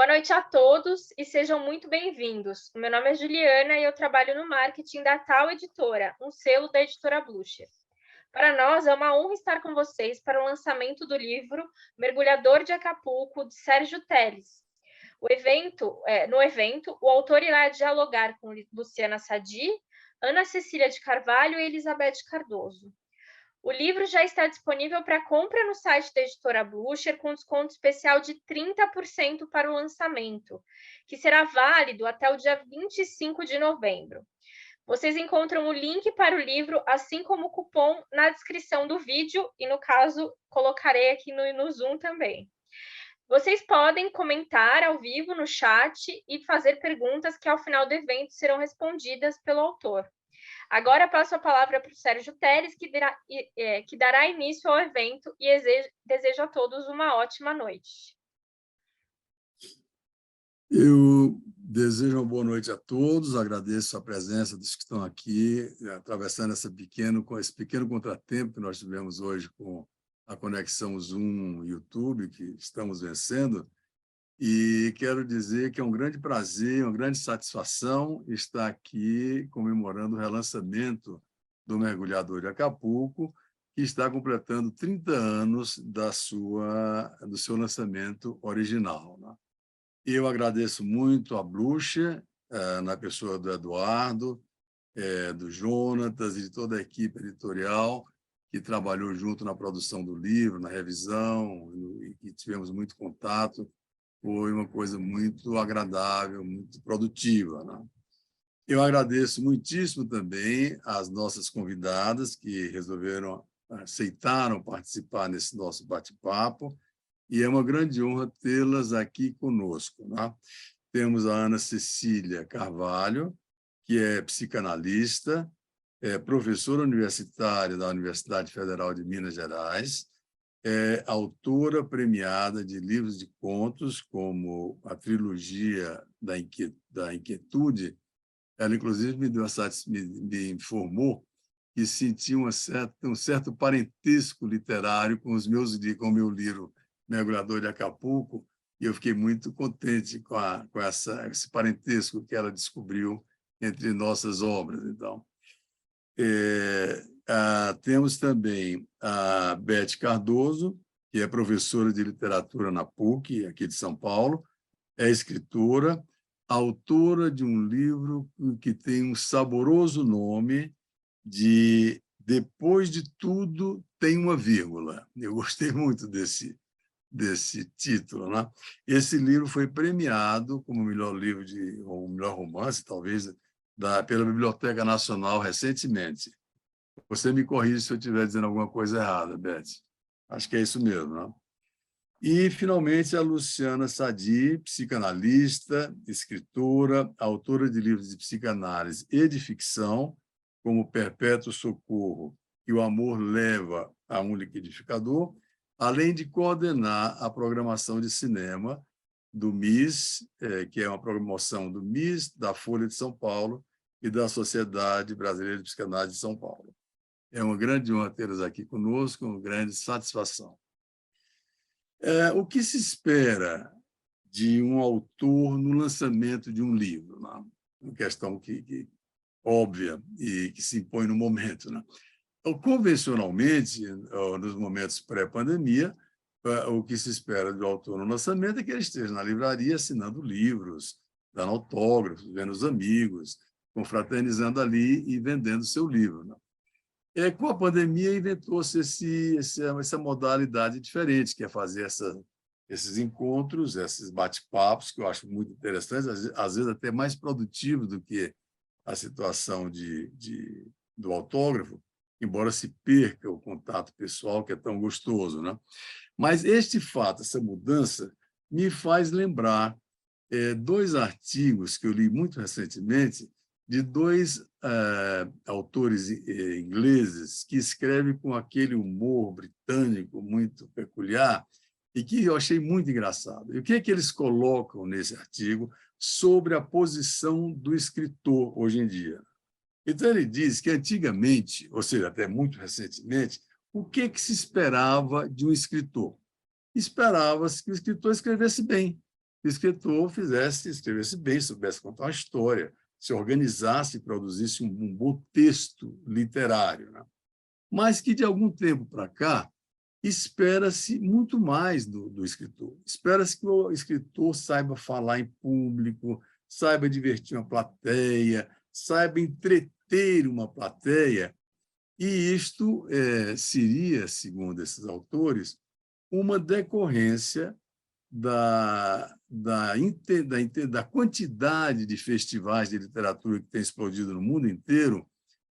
Boa noite a todos e sejam muito bem-vindos. O meu nome é Juliana e eu trabalho no marketing da Tal Editora, um selo da editora Blucher. Para nós é uma honra estar com vocês para o lançamento do livro Mergulhador de Acapulco, de Sérgio Telles. No evento, o autor irá dialogar com Luciana Sadi, Ana Cecília de Carvalho e Elizabeth Cardoso. O livro já está disponível para compra no site da editora Blucher, com desconto especial de 30% para o lançamento, que será válido até o dia 25 de novembro. Vocês encontram o link para o livro, assim como o cupom, na descrição do vídeo e, no caso, colocarei aqui no Zoom também. Vocês podem comentar ao vivo no chat e fazer perguntas que, ao final do evento, serão respondidas pelo autor. Agora passo a palavra para o Sérgio Telles, que dará início ao evento e desejo a todos uma ótima noite. Eu desejo uma boa noite a todos, agradeço a presença dos que estão aqui, atravessando esse pequeno contratempo que nós tivemos hoje com a conexão Zoom YouTube, que estamos vencendo, e quero dizer que é um grande prazer, uma grande satisfação estar aqui comemorando o relançamento do Mergulhador de Acapulco, que está completando 30 anos do seu lançamento original, né? Eu agradeço muito a Blucher, na pessoa do Eduardo, do Jonatas e de toda a equipe editorial que trabalhou junto na produção do livro, na revisão, e que tivemos muito contato. Foi uma coisa muito agradável, muito produtiva, né? Eu agradeço muitíssimo também às nossas convidadas que aceitaram participar nesse nosso bate-papo, e é uma grande honra tê-las aqui conosco, né? Temos a Ana Cecília Carvalho, que é psicanalista, é professora universitária da Universidade Federal de Minas Gerais, é autora premiada de livros de contos, como a trilogia da Inquietude. Ela, inclusive, me informou que sentia um certo parentesco literário com o meu livro Mergulhador de Acapulco, e eu fiquei muito contente com esse parentesco que ela descobriu entre nossas obras. Então, temos também a Beth Cardoso, que é professora de literatura na PUC, aqui de São Paulo, é escritora, autora de um livro que tem um saboroso nome de Depois de Tudo Tem uma Vírgula. Eu gostei muito desse título, né? Esse livro foi premiado como o melhor livro ou o melhor romance, talvez, pela Biblioteca Nacional recentemente. Você me corrige se eu estiver dizendo alguma coisa errada, Beth. Acho que é isso mesmo, né? E, finalmente, a Luciana Sadi, psicanalista, escritora, autora de livros de psicanálise e de ficção, como Perpétuo Socorro e O Amor Leva a um Liquidificador, além de coordenar a programação de cinema do MIS, que é uma programação do MIS, da Folha de São Paulo e da Sociedade Brasileira de Psicanálise de São Paulo. É uma grande honra tê-los aqui conosco, uma grande satisfação. O que se espera de um autor no lançamento de um livro, né? Uma questão óbvia e que se impõe no momento, né? Então, convencionalmente, nos momentos pré-pandemia, o que se espera do autor no lançamento é que ele esteja na livraria assinando livros, dando autógrafos, vendo os amigos, confraternizando ali e vendendo seu livro, né? Com a pandemia, inventou-se essa modalidade diferente, que é fazer esses encontros, esses bate-papos, que eu acho muito interessantes, às vezes até mais produtivos do que a situação do autógrafo, embora se perca o contato pessoal, que é tão gostoso, né? Mas este fato, essa mudança, me faz lembrar dois artigos que eu li muito recentemente, de dois autores ingleses que escrevem com aquele humor britânico muito peculiar e que eu achei muito engraçado. E o que é que eles colocam nesse artigo sobre a posição do escritor hoje em dia? Então, ele diz que antigamente, ou seja, até muito recentemente, o que se esperava de um escritor? Esperava-se que o escritor escrevesse bem, o escritor escrevesse bem, soubesse contar uma história, se organizasse e produzisse um bom texto literário, né? Mas que, de algum tempo para cá, espera-se muito mais do escritor. Espera-se que o escritor saiba falar em público, saiba divertir uma plateia, saiba entreter uma plateia, e isto seria, segundo esses autores, uma decorrência da quantidade de festivais de literatura que tem explodido no mundo inteiro,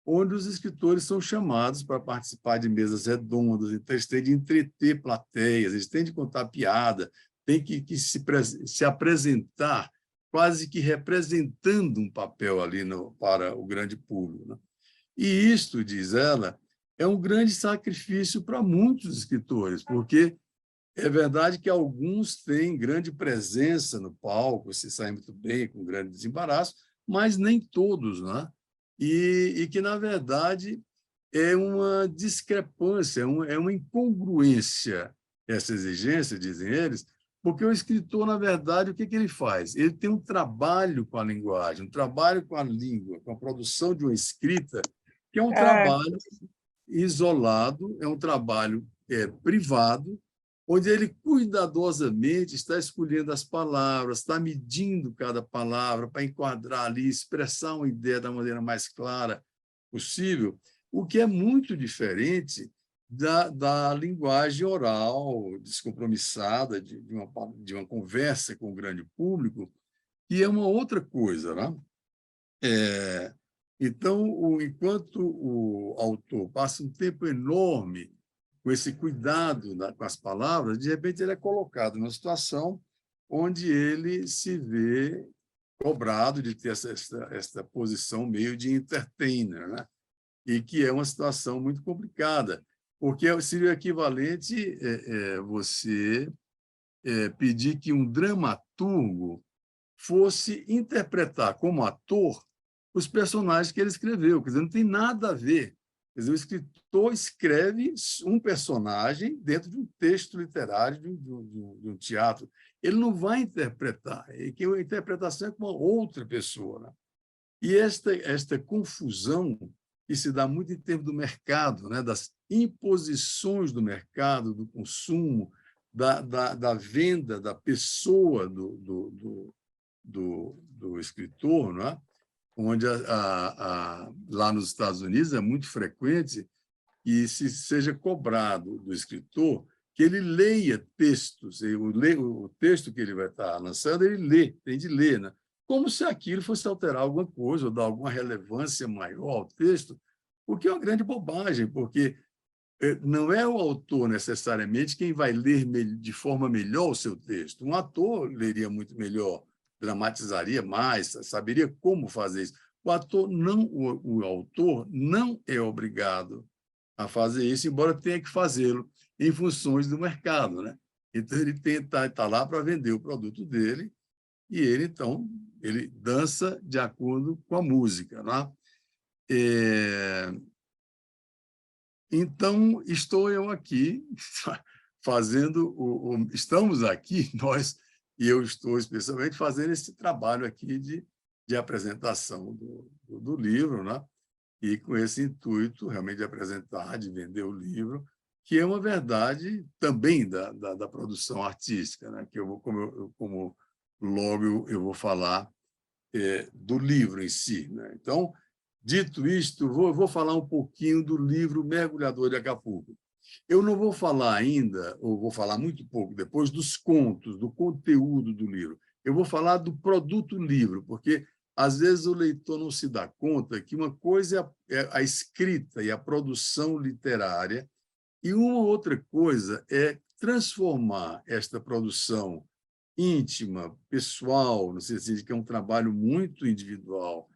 onde os escritores são chamados para participar de mesas redondas, então eles têm de entreter plateias, eles têm de contar piada, têm que se apresentar quase que representando um papel ali para o grande público, né? E isto, diz ela, é um grande sacrifício para muitos escritores, porque é verdade que alguns têm grande presença no palco, se saem muito bem, com grande desembaraço, mas nem todos, né? E que, na verdade, é uma discrepância, é uma incongruência essa exigência, dizem eles, porque o escritor, na verdade, o que ele faz? Ele tem um trabalho com a linguagem, um trabalho com a língua, com a produção de uma escrita, que é um trabalho isolado, é um trabalho privado, onde ele cuidadosamente está escolhendo as palavras, está medindo cada palavra para enquadrar ali, expressar uma ideia da maneira mais clara possível, o que é muito diferente da linguagem oral, descompromissada, de uma conversa com o grande público, que é uma outra coisa, né? Então, enquanto o autor passa um tempo enorme com esse cuidado com as palavras, de repente ele é colocado numa situação onde ele se vê cobrado de ter essa posição meio de entertainer, né? E que é uma situação muito complicada, porque seria o equivalente você pedir que um dramaturgo fosse interpretar como ator os personagens que ele escreveu. Quer dizer, não tem nada a ver. Quer dizer, o escritor escreve um personagem dentro de um texto literário, de um teatro. Ele não vai interpretar, que a interpretação é com uma outra pessoa, né? E esta confusão que se dá muito em termos do mercado, né? Das imposições do mercado, do consumo, da venda da pessoa do escritor, não é? Onde lá nos Estados Unidos é muito frequente que seja cobrado do escritor que ele leia textos, o texto que ele vai estar lançando, ele tem de ler, né? Como se aquilo fosse alterar alguma coisa ou dar alguma relevância maior ao texto, o que é uma grande bobagem, porque não é o autor necessariamente quem vai ler de forma melhor o seu texto. Um ator leria muito melhor, dramatizaria mais, saberia como fazer isso. O autor não é obrigado a fazer isso, embora tenha que fazê-lo em funções do mercado, né? Então, ele está lá para vender o produto dele e ele, então, ele dança de acordo com a música, né? Então, estou eu aqui fazendo estamos aqui, nós, e eu estou especialmente fazendo esse trabalho aqui de apresentação do livro, né? E com esse intuito realmente de apresentar, de vender o livro, que é uma verdade também da produção artística, né? Que como logo eu vou falar do livro em si, né? Então, dito isto, vou falar um pouquinho do livro Mergulhador de Acapulco. Eu não vou falar ainda, ou vou falar muito pouco depois, dos contos, do conteúdo do livro. Eu vou falar do produto livro, porque às vezes o leitor não se dá conta que uma coisa é a escrita e a produção literária, e uma outra coisa é transformar esta produção íntima, pessoal, no sentido de que é um trabalho muito individual,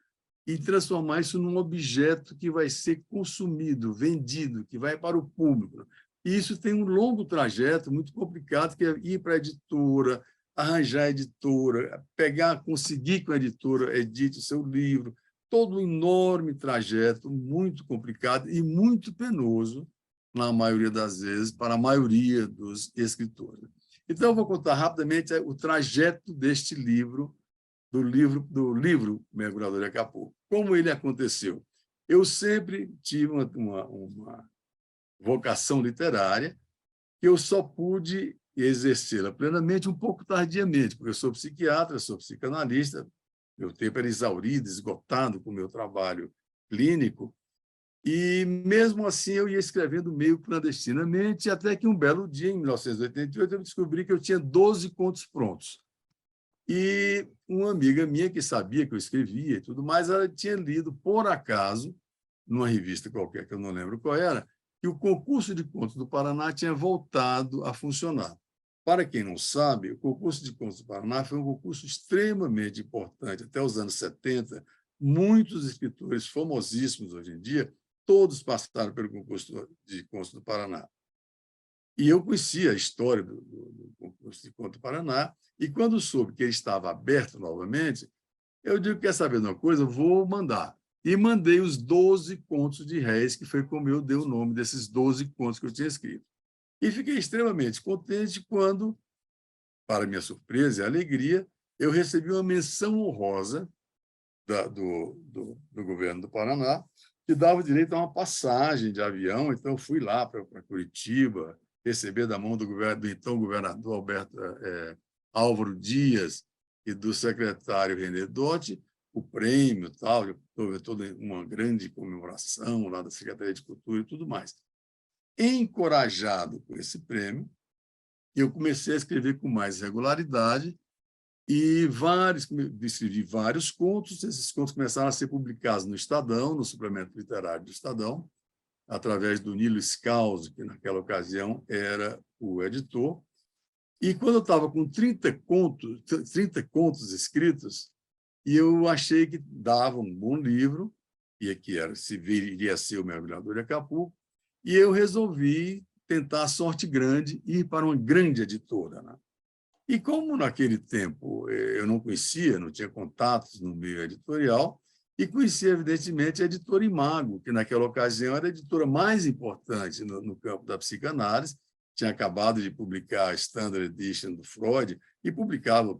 e transformar isso num objeto que vai ser consumido, vendido, que vai para o público. E isso tem um longo trajeto muito complicado, que é ir para a editora, arranjar a editora, conseguir que a editora edite o seu livro, todo um enorme trajeto, muito complicado e muito penoso, na maioria das vezes, para a maioria dos escritores. Então, eu vou contar rapidamente o trajeto deste livro, do livro Mergulhador de Acapulco. Como ele aconteceu? Eu sempre tive uma vocação literária que eu só pude exercê-la plenamente um pouco tardiamente, porque eu sou psiquiatra, sou psicanalista, meu tempo era exaurido, esgotado com o meu trabalho clínico, e, mesmo assim, eu ia escrevendo meio clandestinamente, até que um belo dia, em 1988, eu descobri que eu tinha 12 contos prontos. E uma amiga minha, que sabia que eu escrevia e tudo mais, ela tinha lido, por acaso, numa revista qualquer, que eu não lembro qual era, que o concurso de contos do Paraná tinha voltado a funcionar. Para quem não sabe, o concurso de contos do Paraná foi um concurso extremamente importante. Até os anos 70, muitos escritores famosíssimos hoje em dia, todos passaram pelo concurso de contos do Paraná. E eu conhecia a história do concurso de contos do Paraná, e quando soube que ele estava aberto novamente, eu digo, quer saber de uma coisa? Vou mandar. E mandei os 12 contos de réis, que foi como eu dei o nome desses 12 contos que eu tinha escrito. E fiquei extremamente contente quando, para minha surpresa e alegria, eu recebi uma menção honrosa do governo do Paraná, que dava direito a uma passagem de avião. Então, eu fui lá para Curitiba, receber da mão do então governador Álvaro Dias e do secretário René Dotti o prêmio, tal, houve toda uma grande comemoração lá da Secretaria de Cultura e tudo mais. Encorajado por esse prêmio, eu comecei a escrever com mais regularidade e escrevi vários contos. Esses contos começaram a ser publicados no Estadão, no suplemento literário do Estadão, através do Nilo Scalzi, que naquela ocasião era o editor. E quando eu estava com 30 contos escritos, e eu achei que dava um bom livro, e que iria ser o Mergulhador de Acapulco, e eu resolvi tentar a sorte grande e ir para uma grande editora, né? E como naquele tempo eu não conhecia, não tinha contatos no meio editorial, e conhecia, evidentemente, a editora Imago, que naquela ocasião era a editora mais importante no campo da psicanálise, tinha acabado de publicar a Standard Edition do Freud, e publicava,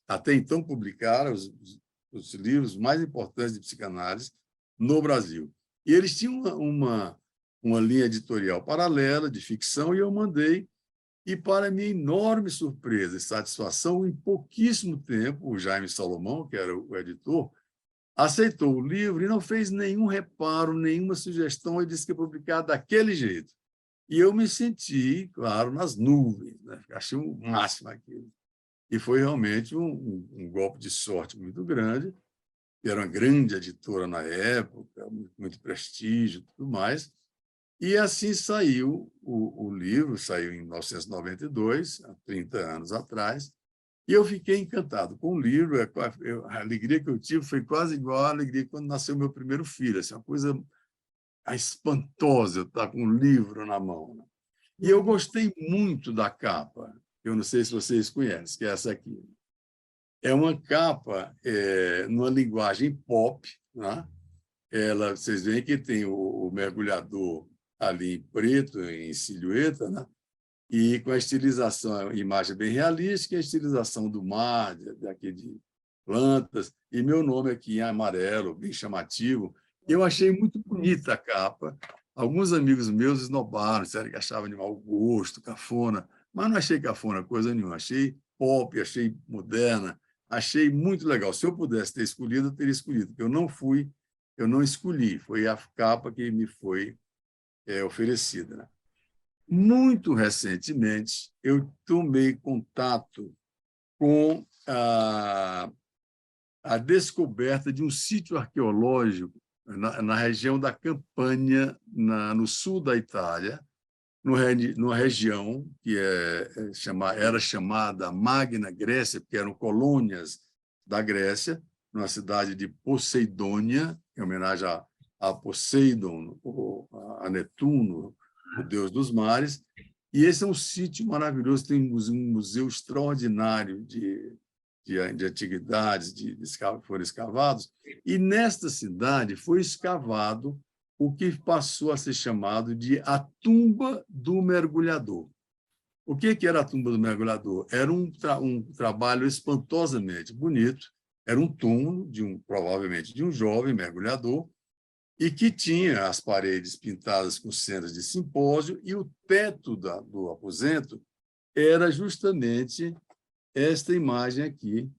até então publicara os livros mais importantes de psicanálise no Brasil. E eles tinham uma linha editorial paralela de ficção, e eu mandei. E, para minha enorme surpresa e satisfação, em pouquíssimo tempo, o Jaime Salomão, que era o editor, aceitou o livro e não fez nenhum reparo, nenhuma sugestão, e disse que ia publicar daquele jeito. E eu me senti, claro, nas nuvens, né? Achei o máximo aquilo. E foi realmente um golpe de sorte muito grande. Era uma grande editora na época, muito prestígio e tudo mais. E assim saiu o livro, saiu em 1992, há 30 anos atrás, e eu fiquei encantado com o livro. A alegria que eu tive foi quase igual à alegria quando nasceu meu primeiro filho, assim, uma coisa espantosa eu estar com um livro na mão, né? E eu gostei muito da capa, eu não sei se vocês conhecem, que é essa aqui. É uma capa numa linguagem pop, né? Vocês veem que tem o mergulhador ali em preto, em silhueta, né? E com a estilização, a imagem bem realística, a estilização do mar, de plantas, e meu nome aqui em amarelo, bem chamativo. Eu achei muito bonita a capa. Alguns amigos meus esnobaram, disseram que achavam de mau gosto, cafona, mas não achei cafona coisa nenhuma. Achei pop, achei moderna, achei muito legal. Se eu pudesse ter escolhido, eu teria escolhido, porque eu não escolhi, foi a capa que me foi oferecida, né? Muito recentemente, eu tomei contato com a descoberta de um sítio arqueológico na região da Campania, no sul da Itália, numa região que era chamada Magna Grécia, porque eram colônias da Grécia, numa cidade de Poseidônia, em homenagem a Poseidon, a Netuno, o deus dos mares. E esse é um sítio maravilhoso, tem um museu extraordinário de antiguidades que foram escavados. E nesta cidade foi escavado o que passou a ser chamado de a tumba do mergulhador. O que era a tumba do mergulhador? Era um trabalho espantosamente bonito, era um túmulo, provavelmente de um jovem mergulhador, e que tinha as paredes pintadas com cenas de simpósio, e o teto do aposento era justamente esta imagem aqui.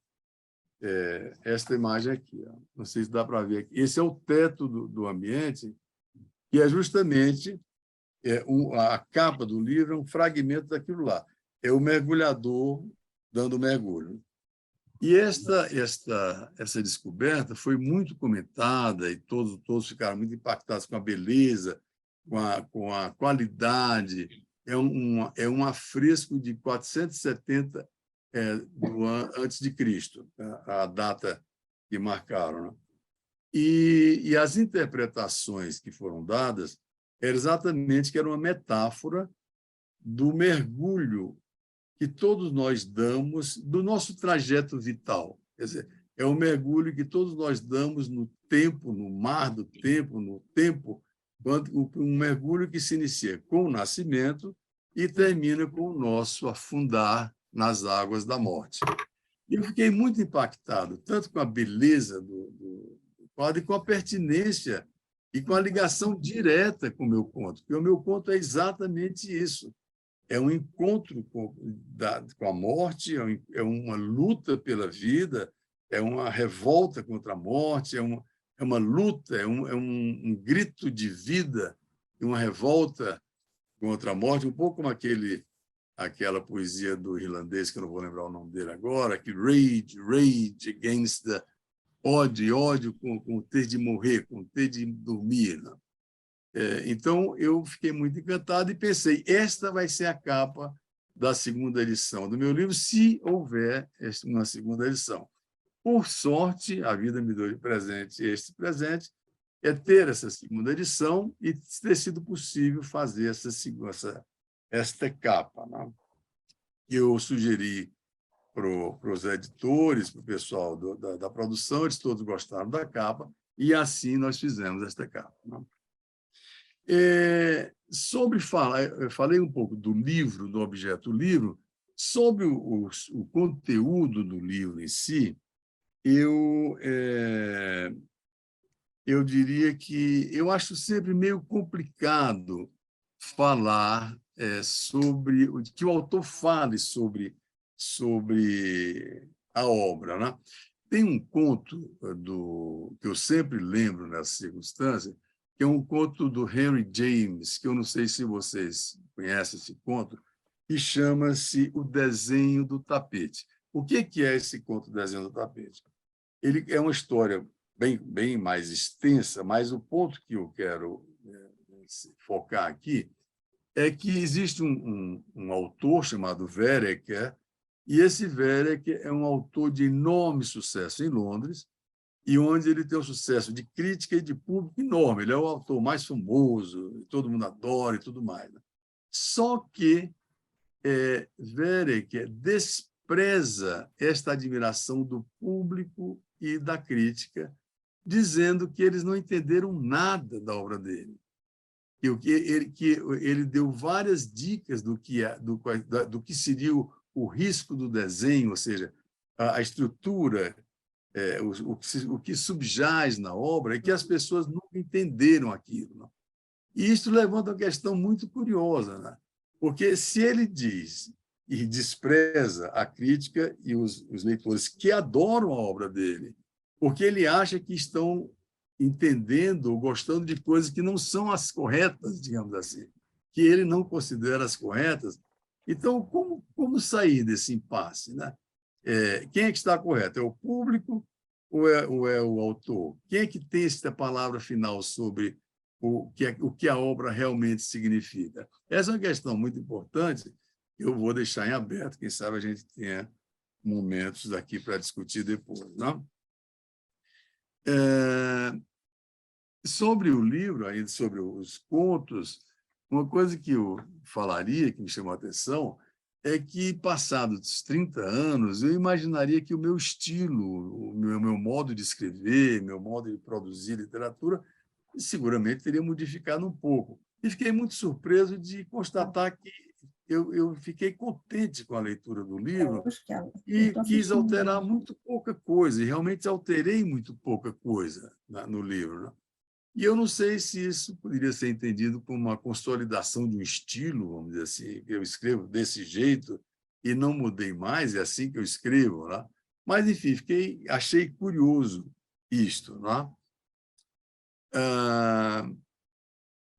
Esta imagem aqui. Ó. Não sei se dá para ver aqui. Esse é o teto do ambiente, que é justamente a capa do livro, é um fragmento daquilo lá. É o mergulhador dando mergulho. E essa descoberta foi muito comentada e todos ficaram muito impactados com a beleza, com a qualidade. É um afresco de 470 antes de Cristo, a data que marcaram. Né? E as interpretações que foram dadas era exatamente que era uma metáfora do mergulho que todos nós damos do nosso trajeto vital. Quer dizer, é o mergulho que todos nós damos no tempo, no mar do tempo, no tempo, um mergulho que se inicia com o nascimento e termina com o nosso afundar nas águas da morte. E eu fiquei muito impactado, tanto com a beleza do quadro e com a pertinência e com a ligação direta com o meu conto, porque o meu conto é exatamente isso. É um encontro com a morte, é uma luta pela vida, é uma revolta contra a morte, é uma luta, é um grito de vida, uma revolta contra a morte, um pouco como aquela poesia do irlandês, que eu não vou lembrar o nome dele agora, que rage against the ódio com ter de morrer, com ter de dormir. Né? Então, eu fiquei muito encantado e pensei, esta vai ser a capa da segunda edição do meu livro, se houver uma segunda edição. Por sorte, a vida me deu de presente este presente, é ter essa segunda edição e ter sido possível fazer esta capa. Né? Eu sugeri para os editores, para o pessoal da produção, eles todos gostaram da capa, e assim nós fizemos esta capa. Né? Eu falei um pouco do livro, do objeto livro, sobre o conteúdo do livro em si, eu diria que eu acho sempre meio complicado falar sobre que o autor fale sobre a obra. Né? Tem um conto que eu sempre lembro nessa circunstância, que é um conto do Henry James, que eu não sei se vocês conhecem esse conto, que chama-se O Desenho do Tapete. O que é esse conto, O Desenho do Tapete? Ele é uma história bem mais extensa, mas o ponto que eu quero focar aqui é que existe um autor chamado Vereker, e esse Vereker é um autor de enorme sucesso em Londres, e onde ele tem um sucesso de crítica e de público enorme. Ele é o autor mais famoso, todo mundo adora e tudo mais. Né? Só que Vereker despreza esta admiração do público e da crítica, dizendo que eles não entenderam nada da obra dele. Que ele deu várias dicas do que seria o risco do desenho, ou seja, a estrutura, o que subjaz na obra, e que as pessoas nunca entenderam aquilo. Não? E isso levanta uma questão muito curiosa, né? Porque se ele diz e despreza a crítica e os leitores que adoram a obra dele, porque ele acha que estão entendendo ou gostando de coisas que não são as corretas, digamos assim, que ele não considera as corretas. Então, como sair desse impasse? Né? Quem é que está correto? É o público ou é o autor? Quem é que tem esta palavra final sobre o que a obra realmente significa? Essa é uma questão muito importante, que eu vou deixar em aberto, quem sabe a gente tenha momentos aqui para discutir depois. Não? Sobre o livro, ainda sobre os contos, uma coisa que eu falaria, que me chamou a atenção, é que, passados 30 anos, eu imaginaria que o meu estilo, o meu modo de escrever, meu modo de produzir literatura, seguramente teria modificado um pouco. E fiquei muito surpreso de constatar que eu fiquei contente com a leitura do livro e quis alterar muito pouca coisa, e realmente alterei muito pouca coisa no livro, né? E eu não sei se isso poderia ser entendido como uma consolidação de um estilo, vamos dizer assim, que eu escrevo desse jeito e não mudei mais, é assim que eu escrevo, né? Mas, enfim, achei curioso isto, né?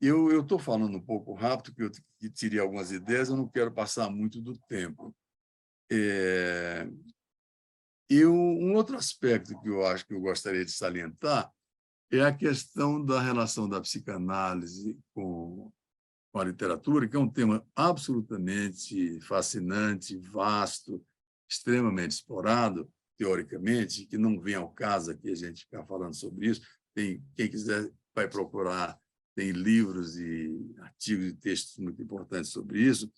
Eu estou falando um pouco rápido, porque eu tirei algumas ideias, eu não quero passar muito do tempo. E um outro aspecto que eu acho que eu gostaria de salientar é a questão da relação da psicanálise com a literatura, que é um tema absolutamente fascinante, vasto, extremamente explorado, teoricamente, que não vem ao caso aqui a gente ficar falando sobre isso. Quem quiser vai procurar, tem livros e artigos e textos muito importantes sobre isso,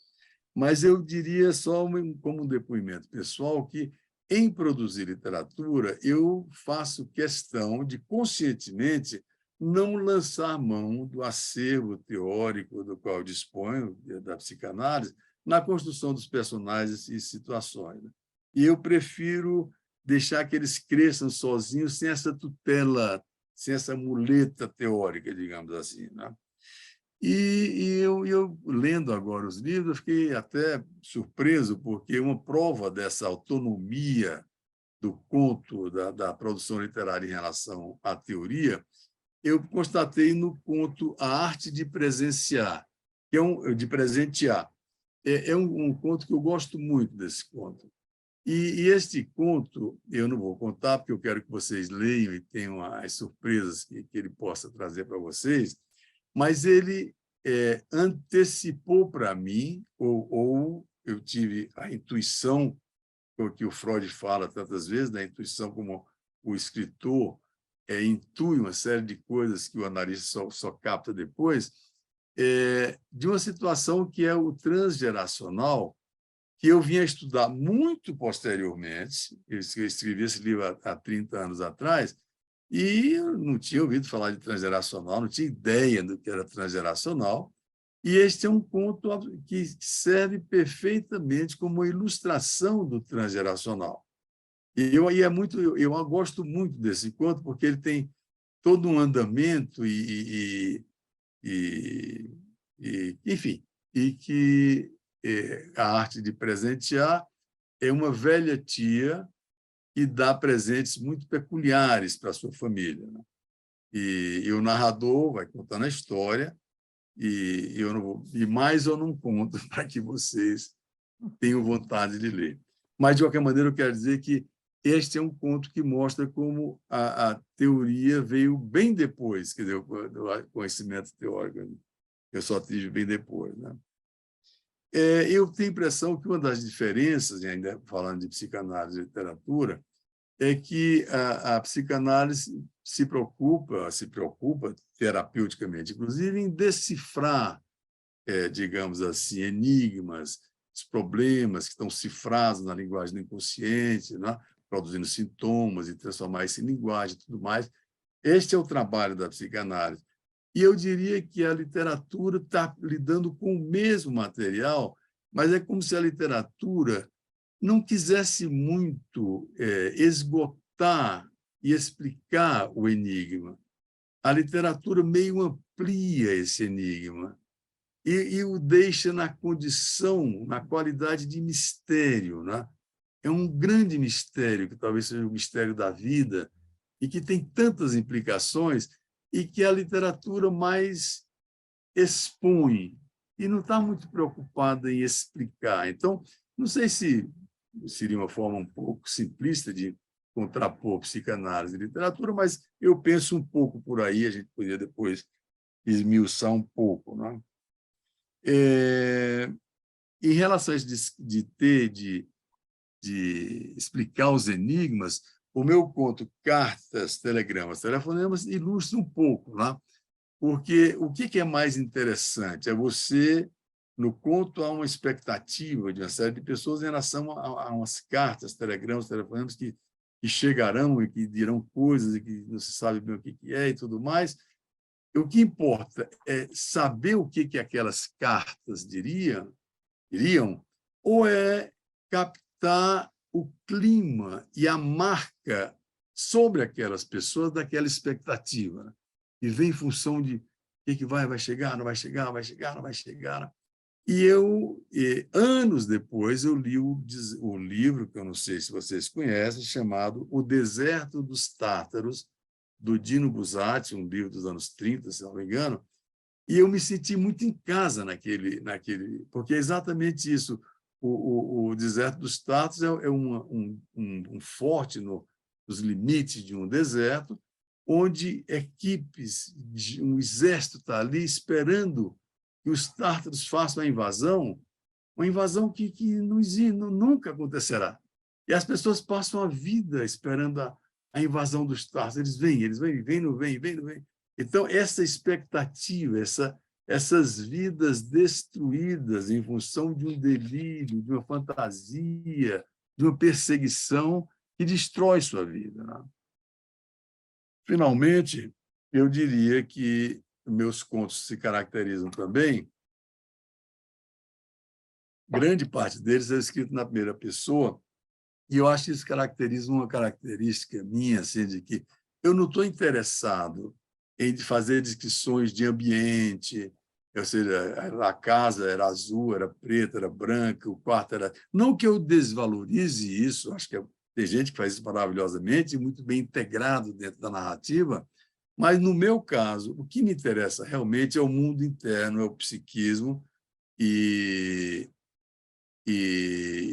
mas eu diria só como um depoimento pessoal que, em produzir literatura, eu faço questão de, conscientemente, não lançar mão do acervo teórico do qual disponho, da psicanálise, na construção dos personagens e situações, né? E eu prefiro deixar que eles cresçam sozinhos, sem essa tutela, sem essa muleta teórica, digamos assim, né? E eu, lendo agora os livros, eu fiquei até surpreso, porque uma prova dessa autonomia do conto, da produção literária em relação à teoria, eu constatei no conto A Arte de Presenciar, que é de presentear. É um conto que eu gosto muito desse conto. E este conto, eu não vou contar, porque eu quero que vocês leiam e tenham as surpresas que ele possa trazer para vocês, mas ele antecipou para mim, ou eu tive a intuição, o que o Freud fala tantas vezes, da intuição como o escritor intui uma série de coisas que o analista só capta depois, de uma situação que é o transgeracional, que eu vinha estudar muito posteriormente. Eu escrevi esse livro há 30 anos atrás, e eu não tinha ouvido falar de transgeracional, não tinha ideia do que era transgeracional. E este é um conto que serve perfeitamente como ilustração do transgeracional. Eu gosto muito desse conto, porque ele tem todo um andamento enfim, e que a arte de presentear é uma velha tia que dá presentes muito peculiares para a sua família, né? E o narrador vai contando a história, e mais eu não conto para que vocês tenham vontade de ler. Mas, de qualquer maneira, eu quero dizer que este é um conto que mostra como a teoria veio bem depois, quer dizer, o conhecimento teórico eu só tive bem depois, né? Eu tenho a impressão que uma das diferenças, ainda falando de psicanálise e literatura, é que a psicanálise se preocupa terapeuticamente, inclusive, em decifrar, digamos assim, enigmas, os problemas que estão cifrados na linguagem do inconsciente, né? Produzindo sintomas e transformar isso em linguagem e tudo mais. Este é o trabalho da psicanálise. E eu diria que a literatura está lidando com o mesmo material, mas é como se a literatura não quisesse muito esgotar e explicar o enigma. A literatura meio amplia esse enigma e o deixa na condição, na qualidade de mistério, né? É um grande mistério, que talvez seja o mistério da vida, e que tem tantas implicações, e que a literatura mais expõe, e não está muito preocupada em explicar. Então, não sei se seria uma forma um pouco simplista de contrapor psicanálise e literatura, mas eu penso um pouco por aí, a gente poderia depois esmiuçar um pouco, né? Em relação a isso de explicar os enigmas, o meu conto Cartas, Telegramas, Telefonemas ilustra um pouco, né? Porque o que é mais interessante? É você, no conto, há uma expectativa de uma série de pessoas em relação a umas cartas, telegramas, telefonemas que chegarão e que dirão coisas e que não se sabe bem o que é e tudo mais. O que importa é saber o que aquelas cartas diriam iriam, ou é captar o clima e a marca sobre aquelas pessoas daquela expectativa, né? E vem em função de o que vai chegar, não vai chegar, vai chegar, não vai chegar. E anos depois, eu li o livro, que eu não sei se vocês conhecem, chamado O Deserto dos Tártaros, do Dino Buzzati, um livro dos anos 30, se não me engano, e eu me senti muito em casa porque é exatamente isso. O Deserto dos Tártaros é um forte nos limites de um deserto, onde equipes, um exército está ali esperando que os tártaros façam a invasão, uma invasão que não existe, nunca acontecerá. E as pessoas passam a vida esperando a invasão dos tártaros. Eles vêm, não vêm, vêm, não vêm. Então, essa expectativa, essas vidas destruídas em função de um delírio, de uma fantasia, de uma perseguição que destrói sua vida, né? Finalmente, eu diria que meus contos se caracterizam também, grande parte deles é escrito na primeira pessoa, e eu acho que isso caracteriza uma característica minha, assim, de que eu não estou interessado em fazer descrições de ambiente, ou seja, a casa era azul, era preta, era branca, o quarto era... Não que eu desvalorize isso, acho que tem gente que faz isso maravilhosamente, muito bem integrado dentro da narrativa, mas, no meu caso, o que me interessa realmente é o mundo interno, é o psiquismo, e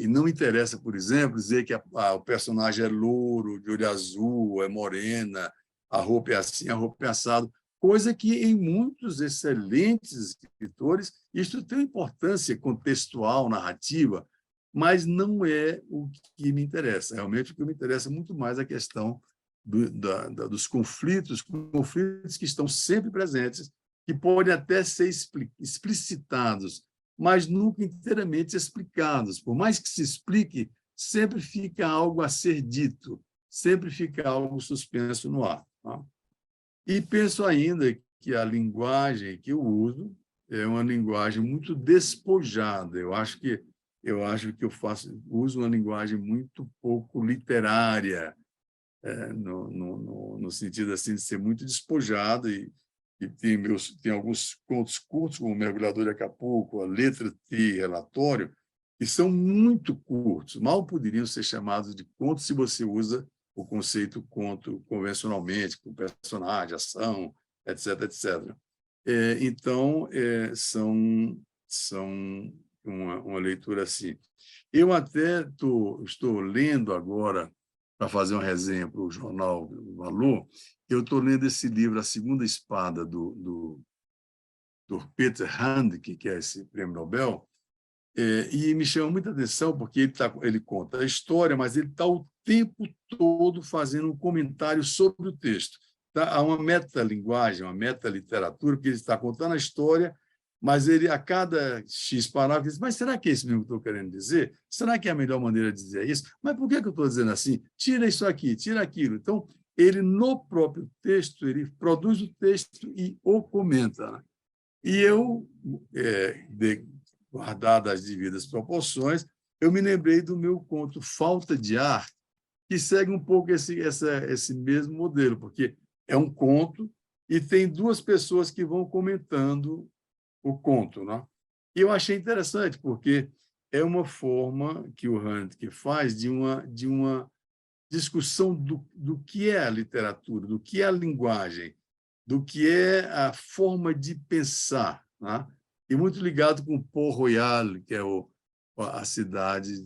não interessa, por exemplo, dizer que o personagem é louro, de olho azul, é morena, a roupa é assim, a roupa é assado, coisa que, em muitos excelentes escritores, isso tem uma importância contextual, narrativa, mas não é o que me interessa. Realmente, o que me interessa muito mais é a questão dos conflitos que estão sempre presentes, que podem até ser explicitados, mas nunca inteiramente explicados. Por mais que se explique, sempre fica algo a ser dito, sempre fica algo suspenso no ar. Tá? E penso ainda que a linguagem que eu uso é uma linguagem muito despojada. Eu acho que eu uso uma linguagem muito pouco literária, no sentido assim de ser muito despojada, e tem alguns contos curtos, como o Mergulhador de Acapulco, a Letra T, Relatório, que são muito curtos, mal poderiam ser chamados de contos se você usa o conceito conto convencionalmente, com personagem, ação, etc., etc. Então, são uma leitura assim. Eu até estou lendo agora, para fazer uma resenha para o jornal Valor, eu estou lendo esse livro, A Segunda Espada, do Peter Handke, que é esse prêmio Nobel, e me chama muita atenção porque ele conta a história, mas ele está o tempo todo fazendo um comentário sobre o texto. Tá? Há uma metalinguagem, uma metaliteratura, porque ele está contando a história, mas ele, a cada X parágrafo, diz: mas será que é isso mesmo que eu estou querendo dizer? Será que é a melhor maneira de dizer isso? Mas por que eu estou dizendo assim? Tira isso aqui, tira aquilo. Então, ele, no próprio texto, ele produz o texto e o comenta, né? E eu, guardadas as devidas proporções, eu me lembrei do meu conto Falta de Ar, que segue um pouco esse mesmo modelo, porque é um conto e tem duas pessoas que vão comentando o conto, né? E eu achei interessante, porque é uma forma que o Handke faz de uma discussão do que é a literatura, do que é a linguagem, do que é a forma de pensar, né? E muito ligado com Port-Royal, que é a cidade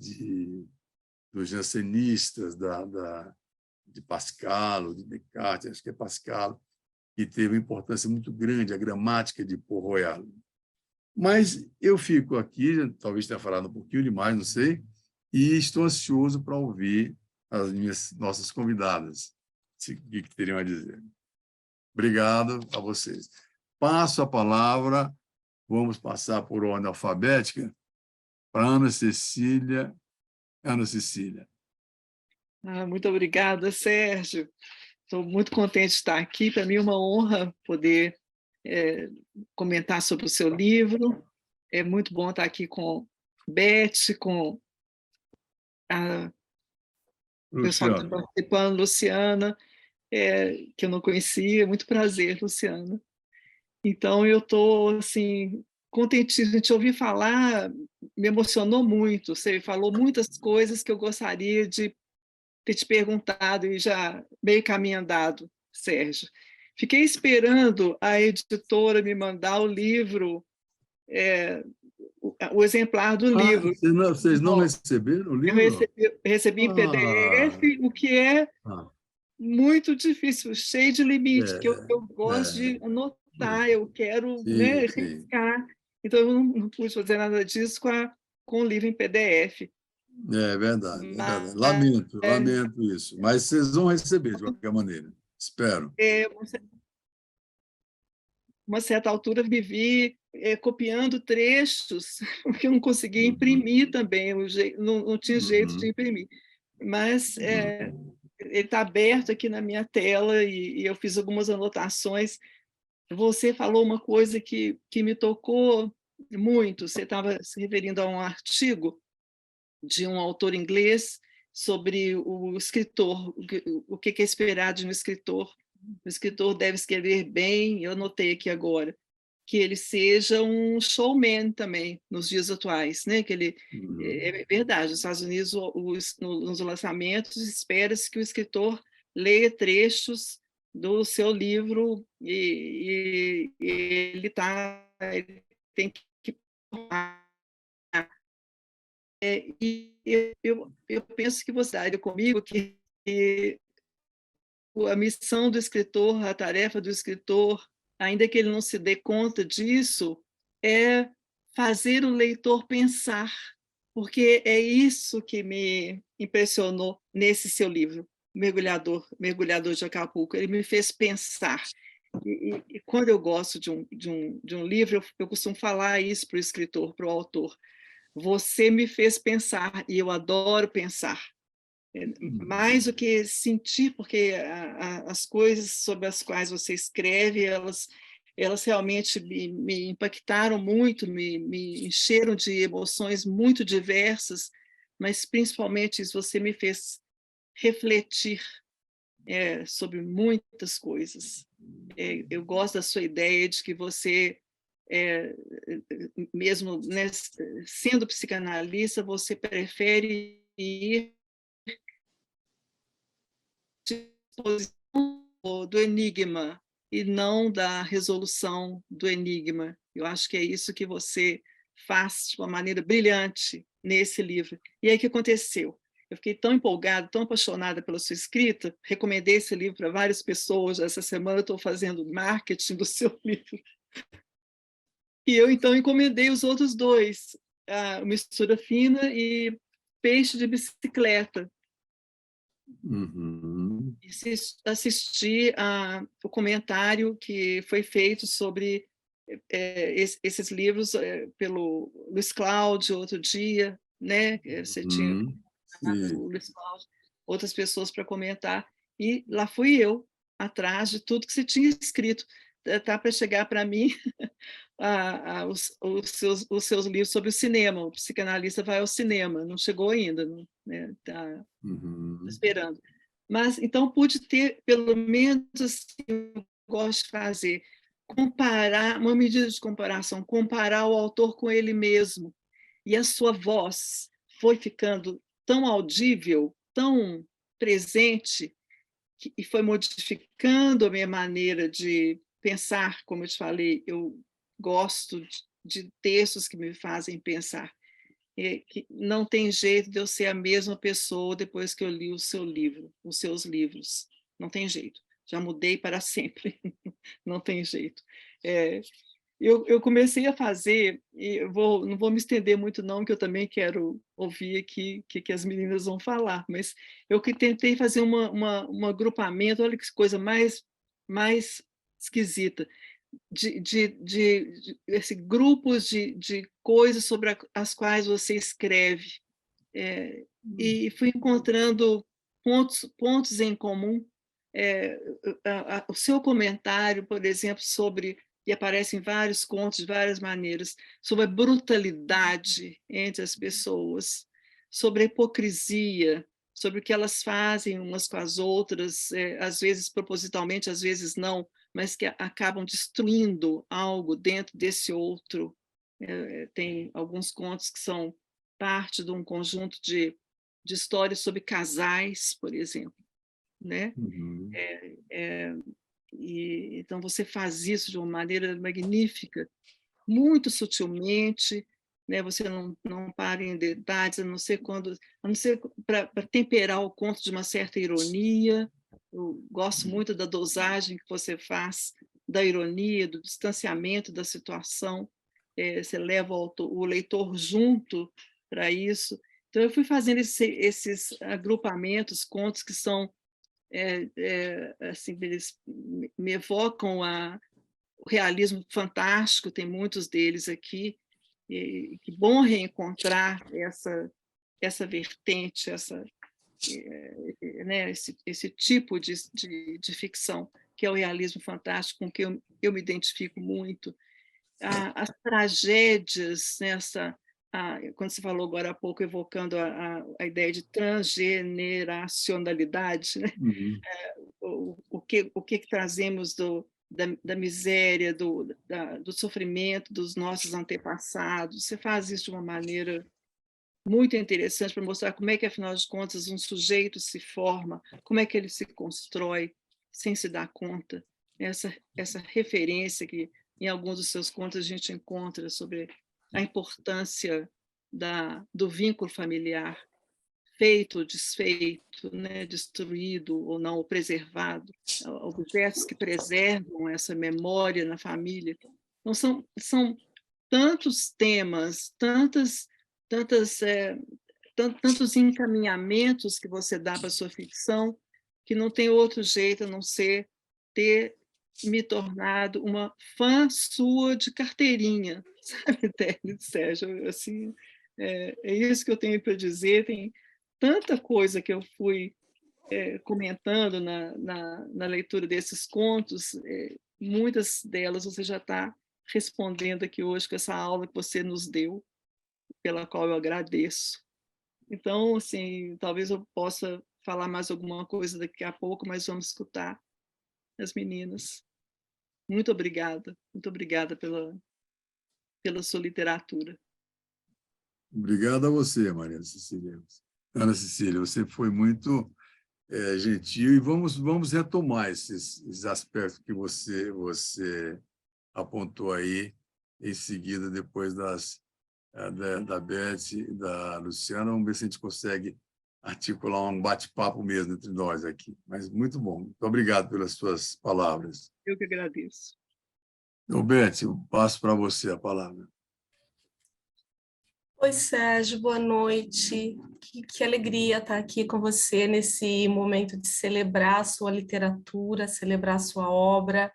dos jansenistas, de Pascal, de Descartes, acho que é Pascal, que teve uma importância muito grande, a gramática de Port-Royal. Mas eu fico aqui, talvez tenha falado um pouquinho demais, não sei, e estou ansioso para ouvir nossas convidadas, o que teriam a dizer. Obrigado a vocês. Passo a palavra, vamos passar por ordem alfabética, para Ana Cecília. Ana Cecília. Muito obrigada, Sérgio. Estou muito contente de estar aqui. Para mim é uma honra poder comentar sobre o seu livro. É muito bom estar aqui com Beth, com a o pessoal que está Luciano. participando, Luciana, que eu não conhecia. Muito prazer, Luciana. Então, eu estou assim, contentíssima de te ouvir falar, me emocionou muito. Você falou muitas coisas que eu gostaria de ter te perguntado e já meio caminho andado, Sérgio. Fiquei esperando a editora me mandar o livro, o exemplar do livro. Vocês não receberam o Eu livro? recebi em Ah, PDF, o que é ah, muito difícil, cheio de limite, porque eu é, gosto de anotar, eu quero, né, sim, sim. riscar. Então, eu não pude fazer nada disso com o livro em PDF. É verdade, é verdade. Mas, Lamento isso. Mas vocês vão receber de qualquer maneira. Espero. uma certa altura, vivi copiando trechos, porque eu não conseguia Uhum, imprimir também, não tinha jeito de uhum, imprimir. Mas uhum, ele está aberto aqui na minha tela e eu fiz algumas anotações. Você falou uma coisa que me tocou muito. Você estava se referindo a um artigo de um autor inglês sobre o escritor, o que é esperar de um escritor. O escritor deve escrever bem, eu anotei aqui agora, que ele seja um showman também nos dias atuais, né? Que ele uhum. é verdade. Nos Estados Unidos, nos lançamentos, espera-se que o escritor leia trechos do seu livro e ele tem que e eu penso que você daria comigo que a missão do escritor, a tarefa do escritor, ainda que ele não se dê conta disso, é fazer o leitor pensar, porque é isso que me impressionou nesse seu livro, Mergulhador de Acapulco. Ele me fez pensar. E quando eu gosto de um livro, eu costumo falar isso para o escritor, para o autor. Você me fez pensar, e eu adoro pensar. Mais do que sentir, porque as coisas sobre as quais você escreve, elas realmente me impactaram muito, me encheram de emoções muito diversas, mas principalmente isso, você me fez refletir sobre muitas coisas. Eu gosto da sua ideia de que você, mesmo, né, sendo psicanalista, você prefere ir do enigma e não da resolução do enigma. Eu acho que é isso que você faz de uma maneira brilhante nesse livro. E aí o que aconteceu? Eu fiquei tão empolgada, tão apaixonada pela sua escrita, recomendei esse livro para várias pessoas. Essa semana eu estou fazendo marketing do seu livro. E eu, então, encomendei os outros dois, Mistura Fina e Peixe de Bicicleta. Uhum. Assisti o comentário que foi feito sobre esses livros pelo Luiz Cláudio outro dia, né? Você tinha Uhum. o Sim. Luiz Cláudio, outras pessoas para comentar, e lá fui eu, atrás de tudo que você tinha escrito. Tá para chegar para mim os seus livros sobre o cinema. O psicanalista vai ao cinema, não chegou ainda, né? Tá Uhum. esperando. Mas então pude ter, pelo menos, assim, eu gosto de fazer, comparar, uma medida de comparação, comparar o autor com ele mesmo. E a sua voz foi ficando tão audível, tão presente, e foi modificando a minha maneira de pensar. Como eu te falei, eu gosto de textos que me fazem pensar. Que não tem jeito de eu ser a mesma pessoa depois que eu li o seu livro, os seus livros. Não tem jeito. Já mudei para sempre. Não tem jeito. Eu comecei a fazer, e não vou me estender muito não, que eu também quero ouvir aqui o que as meninas vão falar, mas eu que tentei fazer um agrupamento, olha que coisa mais esquisita, de grupos de coisas sobre as quais você escreve, e fui encontrando pontos em comum. O seu comentário, por exemplo, sobre e aparecem vários contos de várias maneiras, sobre a brutalidade entre as pessoas, sobre a hipocrisia, sobre o que elas fazem umas com as outras, às vezes propositalmente, às vezes não, mas que acabam destruindo algo dentro desse outro. Tem alguns contos que são parte de um conjunto de histórias sobre casais, por exemplo, né? Uhum. Então você faz isso de uma maneira magnífica, muito sutilmente, né? Você não para em detalhes, a não ser para temperar o conto de uma certa ironia. Eu gosto muito da dosagem que você faz da ironia, do distanciamento da situação. Você leva o leitor junto para isso. Então eu fui fazendo esses agrupamentos, contos que são assim, eles me evocam o realismo fantástico, tem muitos deles aqui, e que bom reencontrar essa vertente, né, esse tipo de ficção, que é o realismo fantástico, com que eu me identifico muito. As tragédias, quando você falou agora há pouco, evocando a ideia de transgeneracionalidade, né? Uhum. O que trazemos da miséria, do sofrimento dos nossos antepassados. Você faz isso de uma maneira muito interessante para mostrar como é que, afinal de contas, um sujeito se forma, como é que ele se constrói sem se dar conta. Essa referência que, em alguns dos seus contos, a gente encontra sobre a importância do vínculo familiar, feito ou desfeito, né, destruído ou não, ou preservado, objetos que preservam essa memória na família. Então, são tantos temas, tantos encaminhamentos que você dá para a sua ficção, que não tem outro jeito a não ser ter me tornado uma fã sua de carteirinha, sabe, Sérgio? Assim, é isso que eu tenho para dizer. Tem tanta coisa que eu fui comentando na leitura desses contos, muitas delas você já está respondendo aqui hoje com essa aula que você nos deu, pela qual eu agradeço. Então, assim, talvez eu possa falar mais alguma coisa daqui a pouco, mas vamos escutar as meninas. Muito obrigada pela sua literatura. Obrigado a você, Maria Cecília. Ana Cecília, você foi muito gentil, e vamos retomar esses aspectos que você apontou aí em seguida, depois da Beth e da Luciana. Vamos ver se a gente consegue articular um bate-papo mesmo entre nós aqui. Mas muito bom. Muito obrigado pelas suas palavras. Eu que agradeço. Então, Beth, eu passo para você a palavra. Oi, Sérgio, boa noite. Que alegria estar aqui com você nesse momento de celebrar a sua literatura, celebrar a sua obra.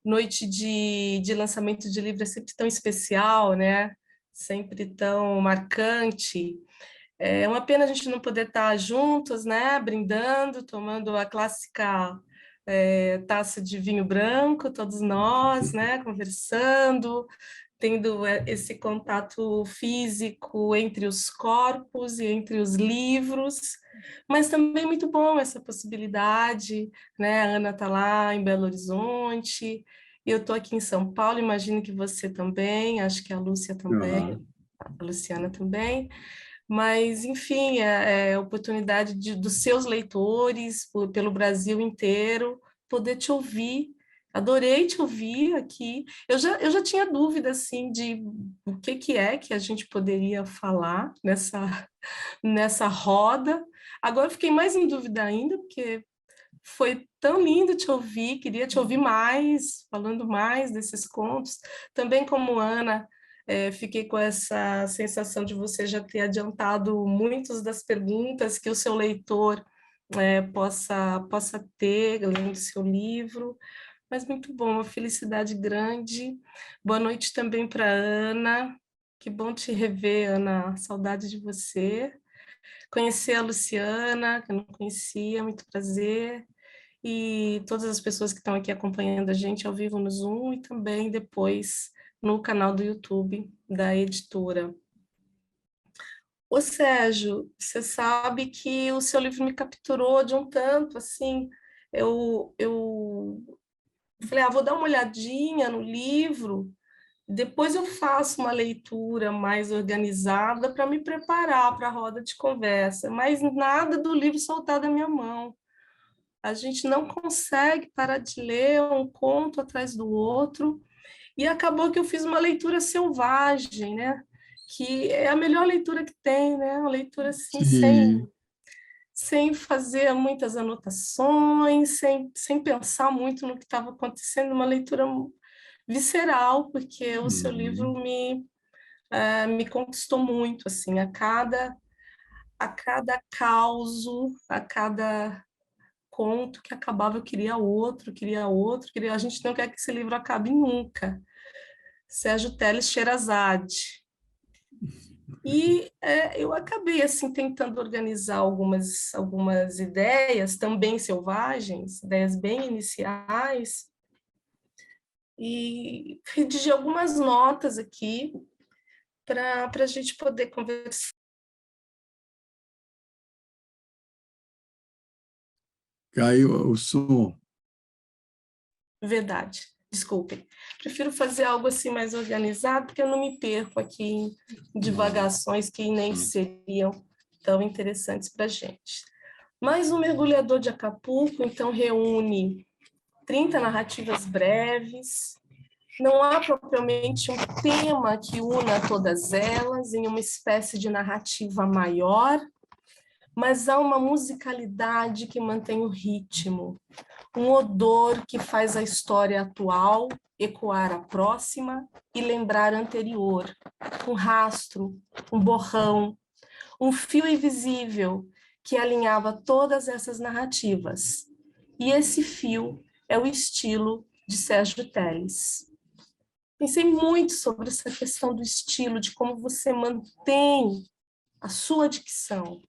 Noite de lançamento de livro é sempre tão especial, né? Sempre tão marcante. É uma pena a gente não poder estar juntos, né? Brindando, tomando a clássica taça de vinho branco, todos nós, né? Conversando, tendo esse contato físico entre os corpos e entre os livros, mas também muito bom essa possibilidade, né? A Ana está lá em Belo Horizonte, eu estou aqui em São Paulo, imagino que você também, acho que a Lúcia também, Uhum. a Luciana também, mas, enfim, é a oportunidade dos seus leitores pelo Brasil inteiro poder te ouvir. Adorei te ouvir aqui. Eu já tinha dúvida, assim, de o que é que a gente poderia falar nessa roda. Agora eu fiquei mais em dúvida ainda, porque foi tão lindo te ouvir, queria te ouvir mais, falando mais desses contos. Também como Ana, fiquei com essa sensação de você já ter adiantado muitas das perguntas que o seu leitor possa ter lendo seu livro. Mas muito bom, uma felicidade grande. Boa noite também para Ana. Que bom te rever, Ana. Saudade de você. Conhecer a Luciana, que eu não conhecia, muito prazer. e todas as pessoas que estão aqui acompanhando a gente ao vivo no Zoom e também depois no canal do YouTube da editora. Ô Sérgio, você sabe que o seu livro me capturou de um tanto, assim, eu falei, vou dar uma olhadinha no livro, depois eu faço uma leitura mais organizada para me preparar para a roda de conversa, mas nada do livro soltar da minha mão. A gente não consegue parar de ler um conto atrás do outro, e acabou que eu fiz uma leitura selvagem, né? Que é a melhor leitura que tem, né? Uma leitura assim, Sim. sem fazer muitas anotações, sem pensar muito no que estava acontecendo, uma leitura visceral, porque o seu livro Uhum. me conquistou muito, assim, a cada causo, a cada conto que acabava, eu queria outro, a gente não quer que esse livro acabe nunca. Sérgio Teles Sherazade. E eu acabei assim tentando organizar algumas ideias também selvagens, ideias bem iniciais, e redigi algumas notas aqui para a gente poder conversar. Caiu o som. Verdade, desculpem. Prefiro fazer algo assim mais organizado, porque eu não me perco aqui em divagações que nem seriam tão interessantes para a gente. Mas o Mergulhador de Acapulco, então, reúne 30 narrativas breves. Não há propriamente um tema que una todas elas em uma espécie de narrativa maior, mas há uma musicalidade que mantém o ritmo, um odor que faz a história atual ecoar a próxima e lembrar a anterior, um rastro, um borrão, um fio invisível que alinhava todas essas narrativas. E esse fio é o estilo de Sérgio Teles. Pensei muito sobre essa questão do estilo, de como você mantém a sua dicção.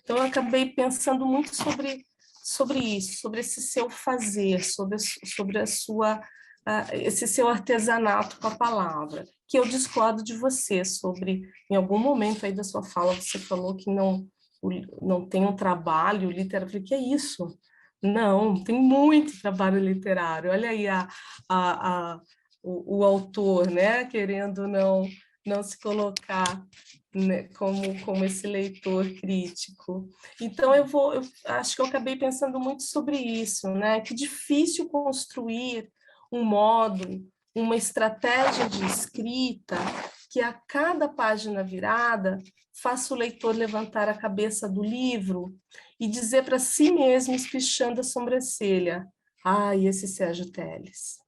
Então, eu acabei pensando muito sobre isso, sobre esse seu fazer, sobre a sua, esse seu artesanato com a palavra, que eu discordo de você sobre, em algum momento aí da sua fala, você falou que não tem um trabalho literário. Eu falei, que é isso? Não, tem muito trabalho literário. Olha aí o autor, né, querendo não se colocar, né, como esse leitor crítico. Então, eu acho que eu acabei pensando muito sobre isso, né? Que difícil construir um modo, uma estratégia de escrita que a cada página virada faça o leitor levantar a cabeça do livro e dizer para si mesmo, espichando a sobrancelha, esse Sérgio Teles.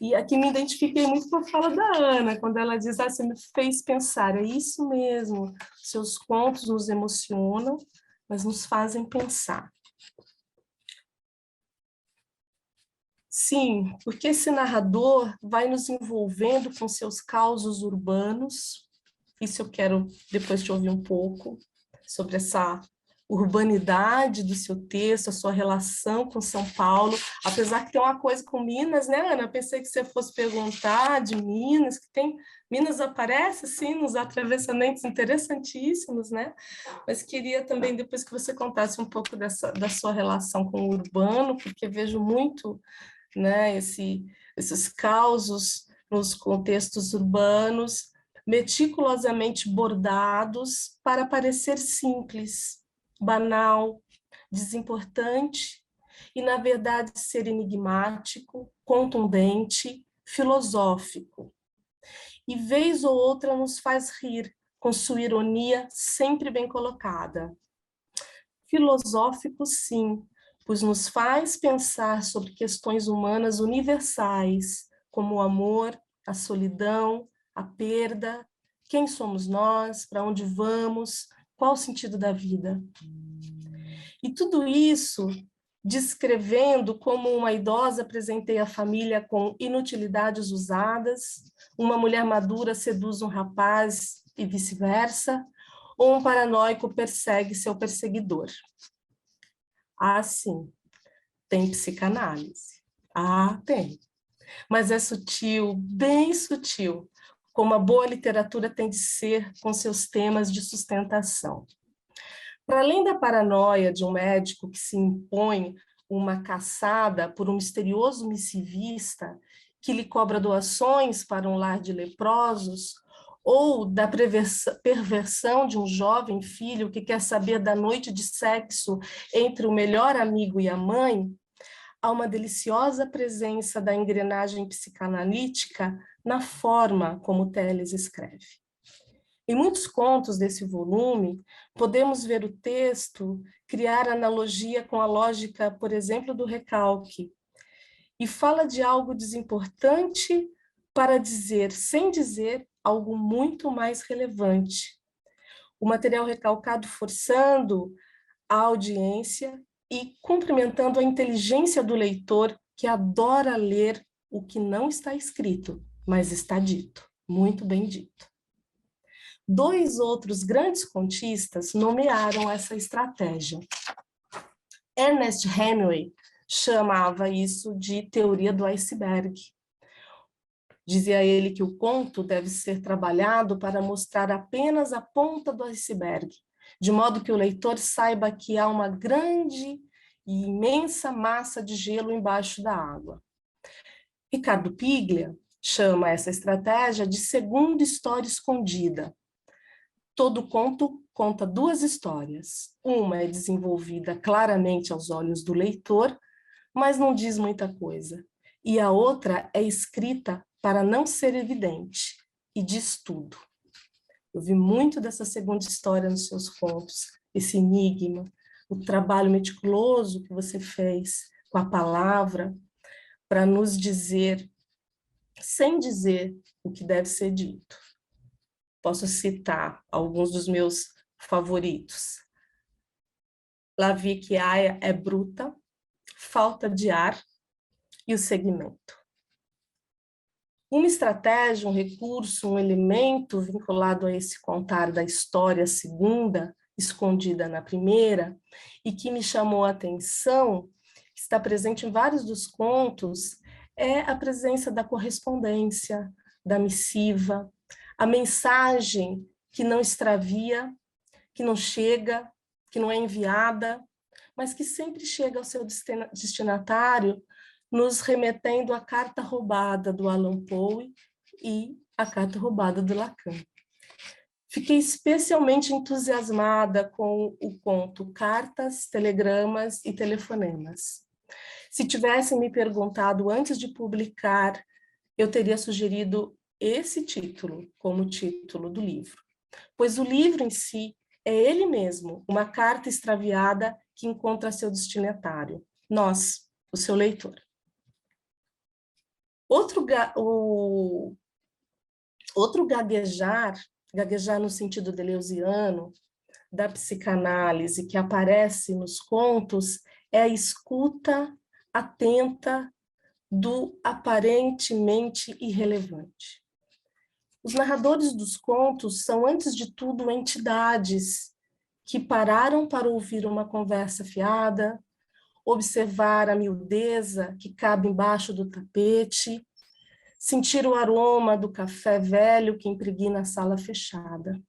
E aqui me identifiquei muito com a fala da Ana, quando ela diz, você me fez pensar, é isso mesmo, seus contos nos emocionam, mas nos fazem pensar. Sim, porque esse narrador vai nos envolvendo com seus causos urbanos, isso eu quero depois te ouvir um pouco, sobre essa urbanidade do seu texto, a sua relação com São Paulo, apesar que tem uma coisa com Minas, né, Ana? Pensei que você fosse perguntar de Minas, que tem... Minas aparece, sim, nos atravessamentos interessantíssimos, né? Mas queria também, depois que você contasse um pouco da sua relação com o urbano, porque vejo muito, né, esses causos nos contextos urbanos, meticulosamente bordados para parecer simples, banal, desimportante e, na verdade, ser enigmático, contundente, filosófico. E, vez ou outra, nos faz rir, com sua ironia sempre bem colocada. Filosófico, sim, pois nos faz pensar sobre questões humanas universais, como o amor, a solidão, a perda, quem somos nós, para onde vamos, qual o sentido da vida. E tudo isso descrevendo como uma idosa presenteia a família com inutilidades usadas, uma mulher madura seduz um rapaz e vice-versa, ou um paranoico persegue seu perseguidor. Sim, Tem psicanálise. Ah, tem. Mas é sutil, bem sutil, como a boa literatura tem de ser com seus temas de sustentação. Para além da paranoia de um médico que se impõe uma caçada por um misterioso missivista que lhe cobra doações para um lar de leprosos, ou da perversão de um jovem filho que quer saber da noite de sexo entre o melhor amigo e a mãe, há uma deliciosa presença da engrenagem psicanalítica na forma como Telles escreve. Em muitos contos desse volume, podemos ver o texto criar analogia com a lógica, por exemplo, do recalque, e fala de algo desimportante para dizer, sem dizer, algo muito mais relevante. O material recalcado forçando a audiência e cumprimentando a inteligência do leitor, que adora ler o que não está escrito, mas está dito, muito bem dito. 2 outros grandes contistas nomearam essa estratégia. Ernest Hemingway chamava isso de teoria do iceberg. Dizia ele que o conto deve ser trabalhado para mostrar apenas a ponta do iceberg, de modo que o leitor saiba que há uma grande e imensa massa de gelo embaixo da água. Ricardo Piglia chama essa estratégia de segunda história escondida. Todo conto conta 2 histórias. Uma é desenvolvida claramente aos olhos do leitor, mas não diz muita coisa. E a outra é escrita para não ser evidente, e diz tudo. Eu vi muito dessa segunda história nos seus contos, esse enigma, o trabalho meticuloso que você fez com a palavra para nos dizer, sem dizer o que deve ser dito. Posso citar alguns dos meus favoritos. La vie que há é bruta, falta de ar e o segmento. Uma estratégia, um recurso, um elemento vinculado a esse contar da história segunda, escondida na primeira, e que me chamou a atenção, está presente em vários dos contos, é a presença da correspondência, da missiva, a mensagem que não extravia, que não chega, que não é enviada, mas que sempre chega ao seu destinatário, nos remetendo à carta roubada do Allan Poe e à carta roubada do Lacan. Fiquei especialmente entusiasmada com o conto Cartas, Telegramas e Telefonemas. Se tivessem me perguntado antes de publicar, eu teria sugerido esse título como título do livro, pois o livro em si é ele mesmo, uma carta extraviada que encontra seu destinatário, nós, o seu leitor. Outro gaguejar no sentido deleuziano, da psicanálise, que aparece nos contos, é a escuta atenta do aparentemente irrelevante. Os narradores dos contos são, antes de tudo, entidades que pararam para ouvir uma conversa fiada, observar a miudeza que cabe embaixo do tapete, sentir o aroma do café velho que impregna a sala fechada.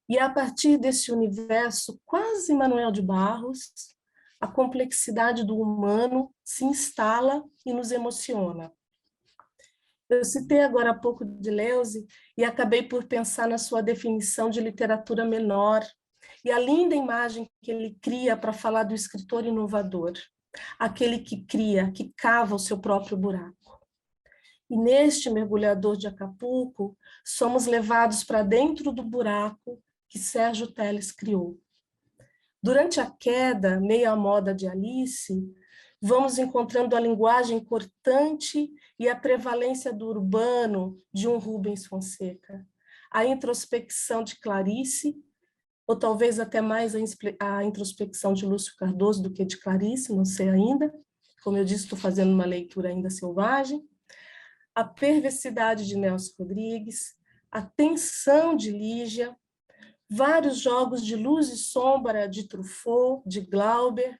E a partir desse universo quase Manuel de Barros, a complexidade do humano se instala e nos emociona. Eu citei agora há pouco Deleuze e acabei por pensar na sua definição de literatura menor e a linda imagem que ele cria para falar do escritor inovador, aquele que cria, que cava o seu próprio buraco. E neste mergulhador de Acapulco, somos levados para dentro do buraco que Sérgio Telles criou. Durante a queda, meio à moda de Alice, vamos encontrando a linguagem cortante e a prevalência do urbano de um Rubens Fonseca, a introspecção de Clarice, ou talvez até mais a introspecção de Lúcio Cardoso do que de Clarice, não sei ainda. Como eu disse, estou fazendo uma leitura ainda selvagem. A perversidade de Nelson Rodrigues, a tensão de Lígia, vários jogos de luz e sombra de Truffaut, de Glauber,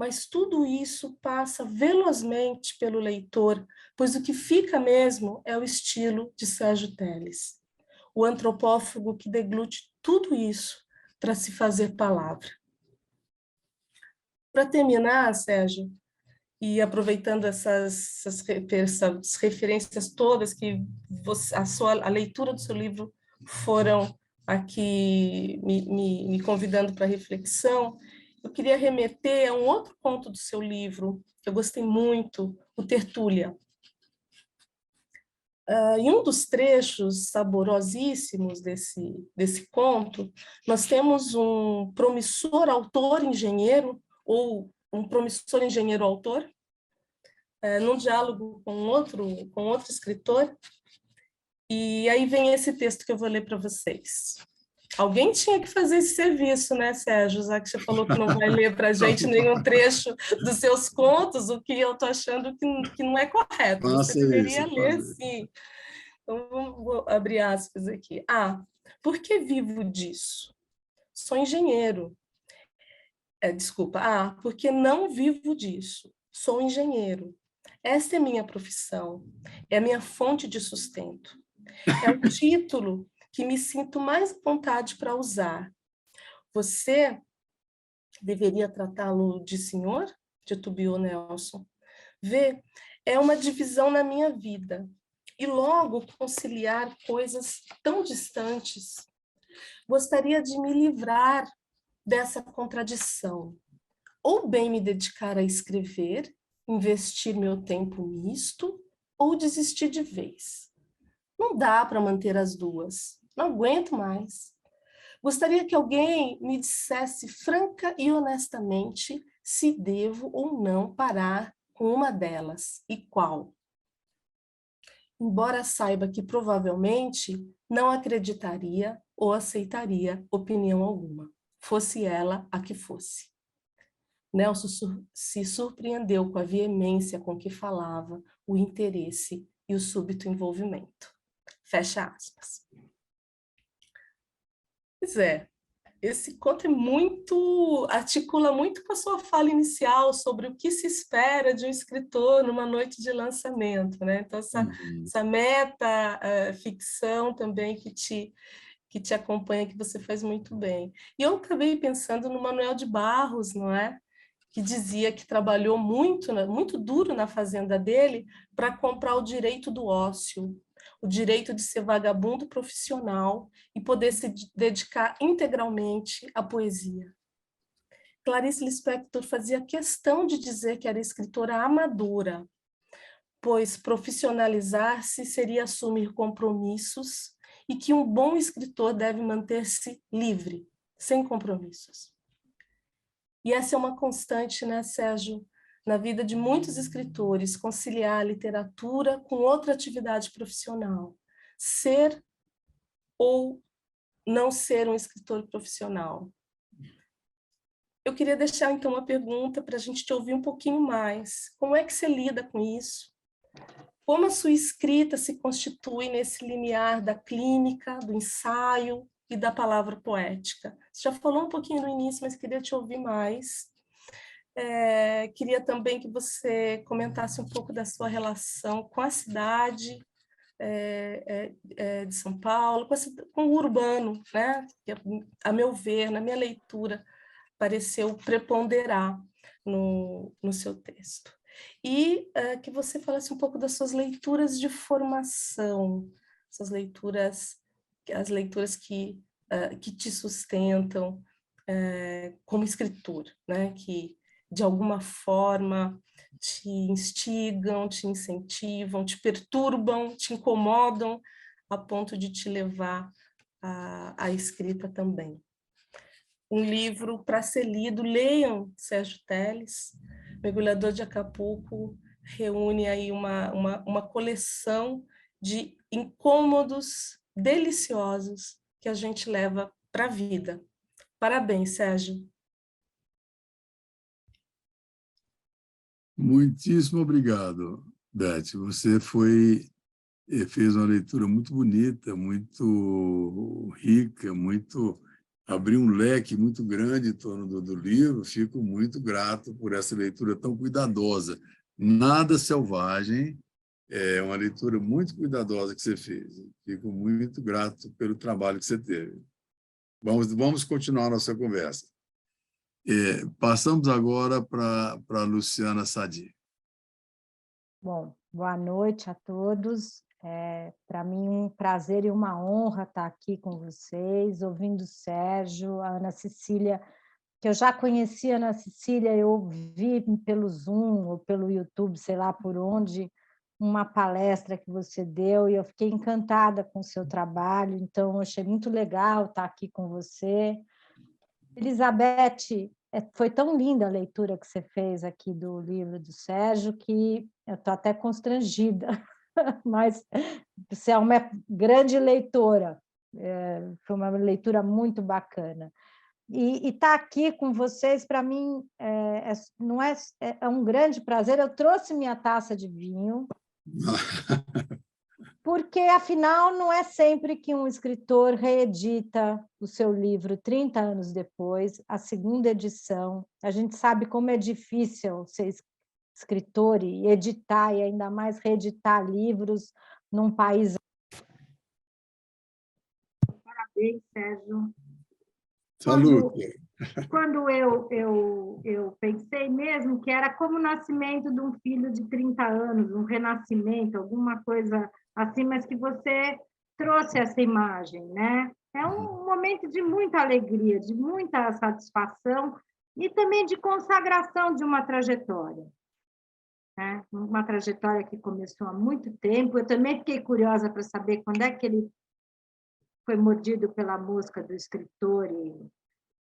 mas tudo isso passa velozmente pelo leitor, pois o que fica mesmo é o estilo de Sérgio Telles, o antropófago que deglute tudo isso para se fazer palavra. Para terminar, Sérgio, e aproveitando essas referências todas que a leitura do seu livro foram aqui me convidando para reflexão, eu queria remeter a um outro ponto do seu livro, que eu gostei muito, o Tertúlia. Em um dos trechos saborosíssimos desse conto, nós temos um promissor autor-engenheiro, ou um promissor engenheiro-autor, num diálogo com outro escritor, e aí vem esse texto que eu vou ler para vocês. Alguém tinha que fazer esse serviço, né, Sérgio? Já que você falou que não vai ler para a gente nenhum trecho dos seus contos, o que eu estou achando que não é correto. Você deveria ler, sim. Então, vou abrir aspas aqui. Por que vivo disso? Sou engenheiro. Desculpa. Porque não vivo disso. Sou engenheiro. Essa é minha profissão. É a minha fonte de sustento. É o título que me sinto mais à vontade para usar. Você deveria tratá-lo de senhor? Titubeou Nelson. Vê, é uma divisão na minha vida. E logo conciliar coisas tão distantes. Gostaria de me livrar dessa contradição. Ou bem me dedicar a escrever, investir meu tempo nisto, ou desistir de vez. Não dá para manter as duas. Não aguento mais. Gostaria que alguém me dissesse franca e honestamente se devo ou não parar com uma delas e qual. Embora saiba que provavelmente não acreditaria ou aceitaria opinião alguma, fosse ela a que fosse. Nelson se surpreendeu com a veemência com que falava, o interesse e o súbito envolvimento. Fecha aspas. Pois é, esse conto articula muito com a sua fala inicial sobre o que se espera de um escritor numa noite de lançamento, né? Então, essa meta-ficção também que te acompanha, que você faz muito bem. E eu acabei pensando no Manuel de Barros, não é? Que dizia que trabalhou muito duro na fazenda dele para comprar o direito do ócio, o direito de ser vagabundo profissional e poder se dedicar integralmente à poesia. Clarice Lispector fazia questão de dizer que era escritora amadora, pois profissionalizar-se seria assumir compromissos e que um bom escritor deve manter-se livre, sem compromissos. E essa é uma constante, né, Sérgio, na vida de muitos escritores, conciliar a literatura com outra atividade profissional. Ser ou não ser um escritor profissional. Eu queria deixar, então, uma pergunta para a gente te ouvir um pouquinho mais. Como é que você lida com isso? Como a sua escrita se constitui nesse limiar da clínica, do ensaio e da palavra poética? Você já falou um pouquinho no início, mas queria te ouvir mais. Queria também que você comentasse um pouco da sua relação com a cidade de São Paulo, com o urbano, né? Que, a meu ver, na minha leitura, pareceu preponderar no seu texto. E que você falasse um pouco das suas leituras de formação, as leituras que te sustentam como escritor, né? Que de alguma forma te instigam, te incentivam, te perturbam, te incomodam a ponto de te levar à escrita também. Um livro para ser lido, leiam Sérgio Telles, Mergulhador de Acapulco, reúne aí uma coleção de incômodos deliciosos que a gente leva para a vida. Parabéns, Sérgio. Muitíssimo obrigado, Beth. Você fez uma leitura muito bonita, muito rica, muito abrir um leque muito grande em torno do livro. Fico muito grato por essa leitura tão cuidadosa. Nada selvagem, é uma leitura muito cuidadosa que você fez. Fico muito grato pelo trabalho que você teve. Vamos continuar a nossa conversa. Passamos agora para a Luciana Sadi. Bom, boa noite a todos. Para mim, um prazer e uma honra estar aqui com vocês, ouvindo o Sérgio, a Ana Cecília, que eu já conhecia a Ana Cecília, eu vi pelo Zoom ou pelo YouTube, sei lá por onde, uma palestra que você deu, e eu fiquei encantada com o seu trabalho, então eu achei muito legal estar aqui com você. Elizabeth, foi tão linda a leitura que você fez aqui do livro do Sérgio, que eu estou até constrangida, mas você é uma grande leitora, foi uma leitura muito bacana. E estar aqui com vocês, para mim, não é um grande prazer. Eu trouxe minha taça de vinho, porque, afinal, não é sempre que um escritor reedita o seu livro 30 anos depois, a segunda edição. A gente sabe como é difícil ser escritor e editar, e ainda mais reeditar livros num país. Parabéns, Sérgio. Salute. Quando eu pensei mesmo que era como o nascimento de um filho de 30 anos, um renascimento, alguma coisa assim, mas que você trouxe essa imagem, né? É um momento de muita alegria, de muita satisfação e também de consagração de uma trajetória, né? Uma trajetória que começou há muito tempo. Eu também fiquei curiosa para saber quando é que ele foi mordido pela mosca do escritor e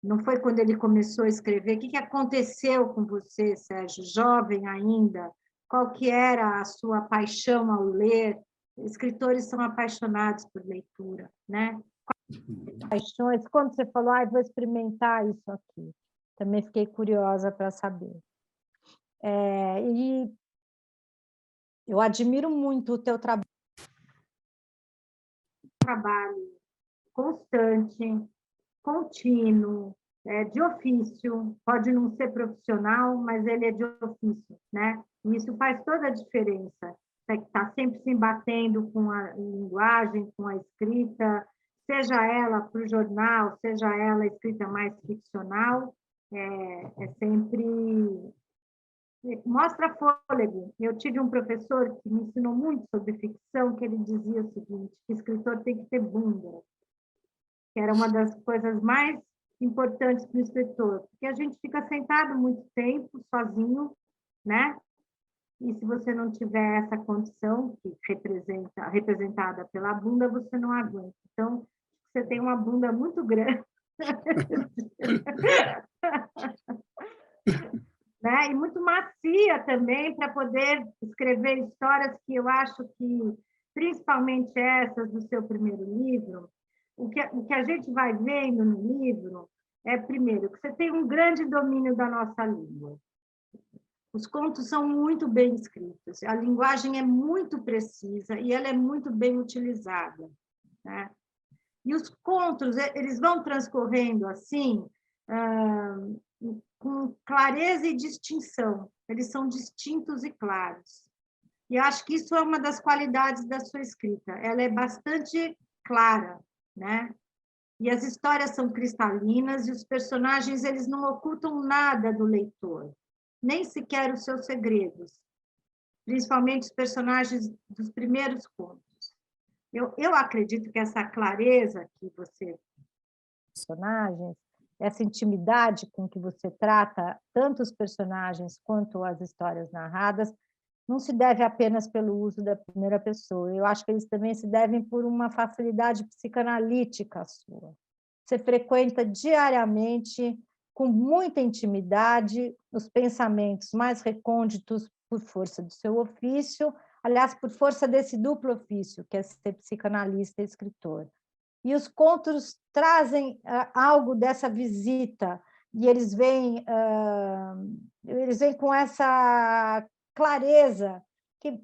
não foi quando ele começou a escrever. O que aconteceu com você, Sérgio, jovem ainda? Qual que era a sua paixão ao ler? Escritores são apaixonados por leitura, né? Paixões. Quando você falou, vou experimentar isso aqui, também fiquei curiosa para saber. E eu admiro muito o teu trabalho. Trabalho constante, contínuo, de ofício, pode não ser profissional, mas ele é de ofício, né? E isso faz toda a diferença. Está sempre se batendo com a linguagem, com a escrita, seja ela para o jornal, seja ela escrita mais ficcional, sempre mostra fôlego. Eu tive um professor que me ensinou muito sobre ficção, que ele dizia o seguinte, que escritor tem que ter bunda, que era uma das coisas mais importantes para o escritor, porque a gente fica sentado muito tempo, sozinho, né? E se você não tiver essa condição, que representada pela bunda, você não aguenta. Então, você tem uma bunda muito grande. Né? E muito macia também, para poder escrever histórias que eu acho que, principalmente essas do seu primeiro livro, o que a gente vai vendo no livro é, primeiro, que você tem um grande domínio da nossa língua. Os contos são muito bem escritos, a linguagem é muito precisa e ela é muito bem utilizada, né? E os contos, eles vão transcorrendo assim, com clareza e distinção. Eles são distintos e claros. E acho que isso é uma das qualidades da sua escrita. Ela é bastante clara, né? E as histórias são cristalinas e os personagens, eles não ocultam nada do leitor, nem sequer os seus segredos, principalmente os personagens dos primeiros contos. Eu acredito que essa clareza que você... personagens, essa intimidade com que você trata tanto os personagens quanto as histórias narradas, não se deve apenas pelo uso da primeira pessoa. Eu acho que eles também se devem por uma facilidade psicanalítica sua. Você frequenta diariamente, com muita intimidade, os pensamentos mais recônditos por força do seu ofício, aliás, por força desse duplo ofício, que é ser psicanalista e escritor. E os contos trazem algo dessa visita, e eles vêm com essa clareza, que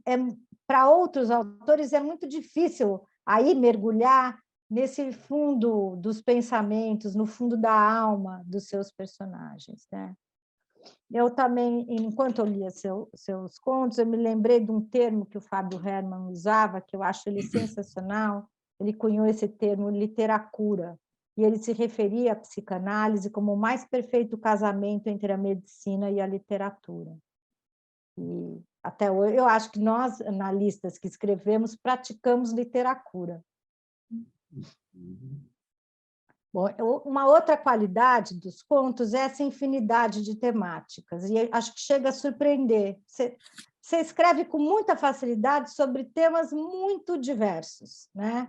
para outros autores é muito difícil aí mergulhar nesse fundo dos pensamentos, no fundo da alma dos seus personagens, né? Eu também, enquanto eu lia seus contos, eu me lembrei de um termo que o Fábio Herman usava, que eu acho ele sensacional. Ele cunhou esse termo, literacura, e ele se referia à psicanálise como o mais perfeito casamento entre a medicina e a literatura. E até hoje, eu acho que nós, analistas que escrevemos, praticamos literatura. Bom, uma outra qualidade dos contos é essa infinidade de temáticas, e acho que chega a surpreender. Você escreve com muita facilidade sobre temas muito diversos, né?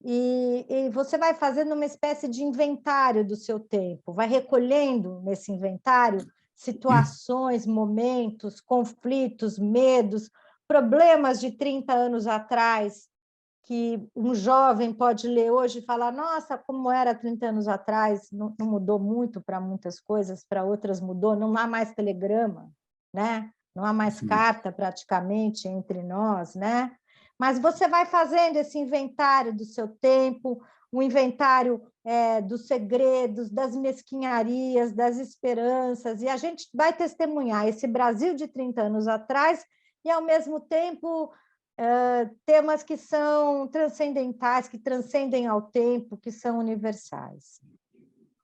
E você vai fazendo uma espécie de inventário do seu tempo, vai recolhendo nesse inventário situações, momentos, conflitos, medos, problemas de 30 anos atrás, que um jovem pode ler hoje e falar, nossa, como era 30 anos atrás, não mudou muito para muitas coisas, para outras mudou, não há mais telegrama, né? Não há mais carta praticamente entre nós, né? Mas você vai fazendo esse inventário do seu tempo, um inventário dos segredos, das mesquinharias, das esperanças, e a gente vai testemunhar esse Brasil de 30 anos atrás e, ao mesmo tempo, temas que são transcendentais, que transcendem ao tempo, que são universais.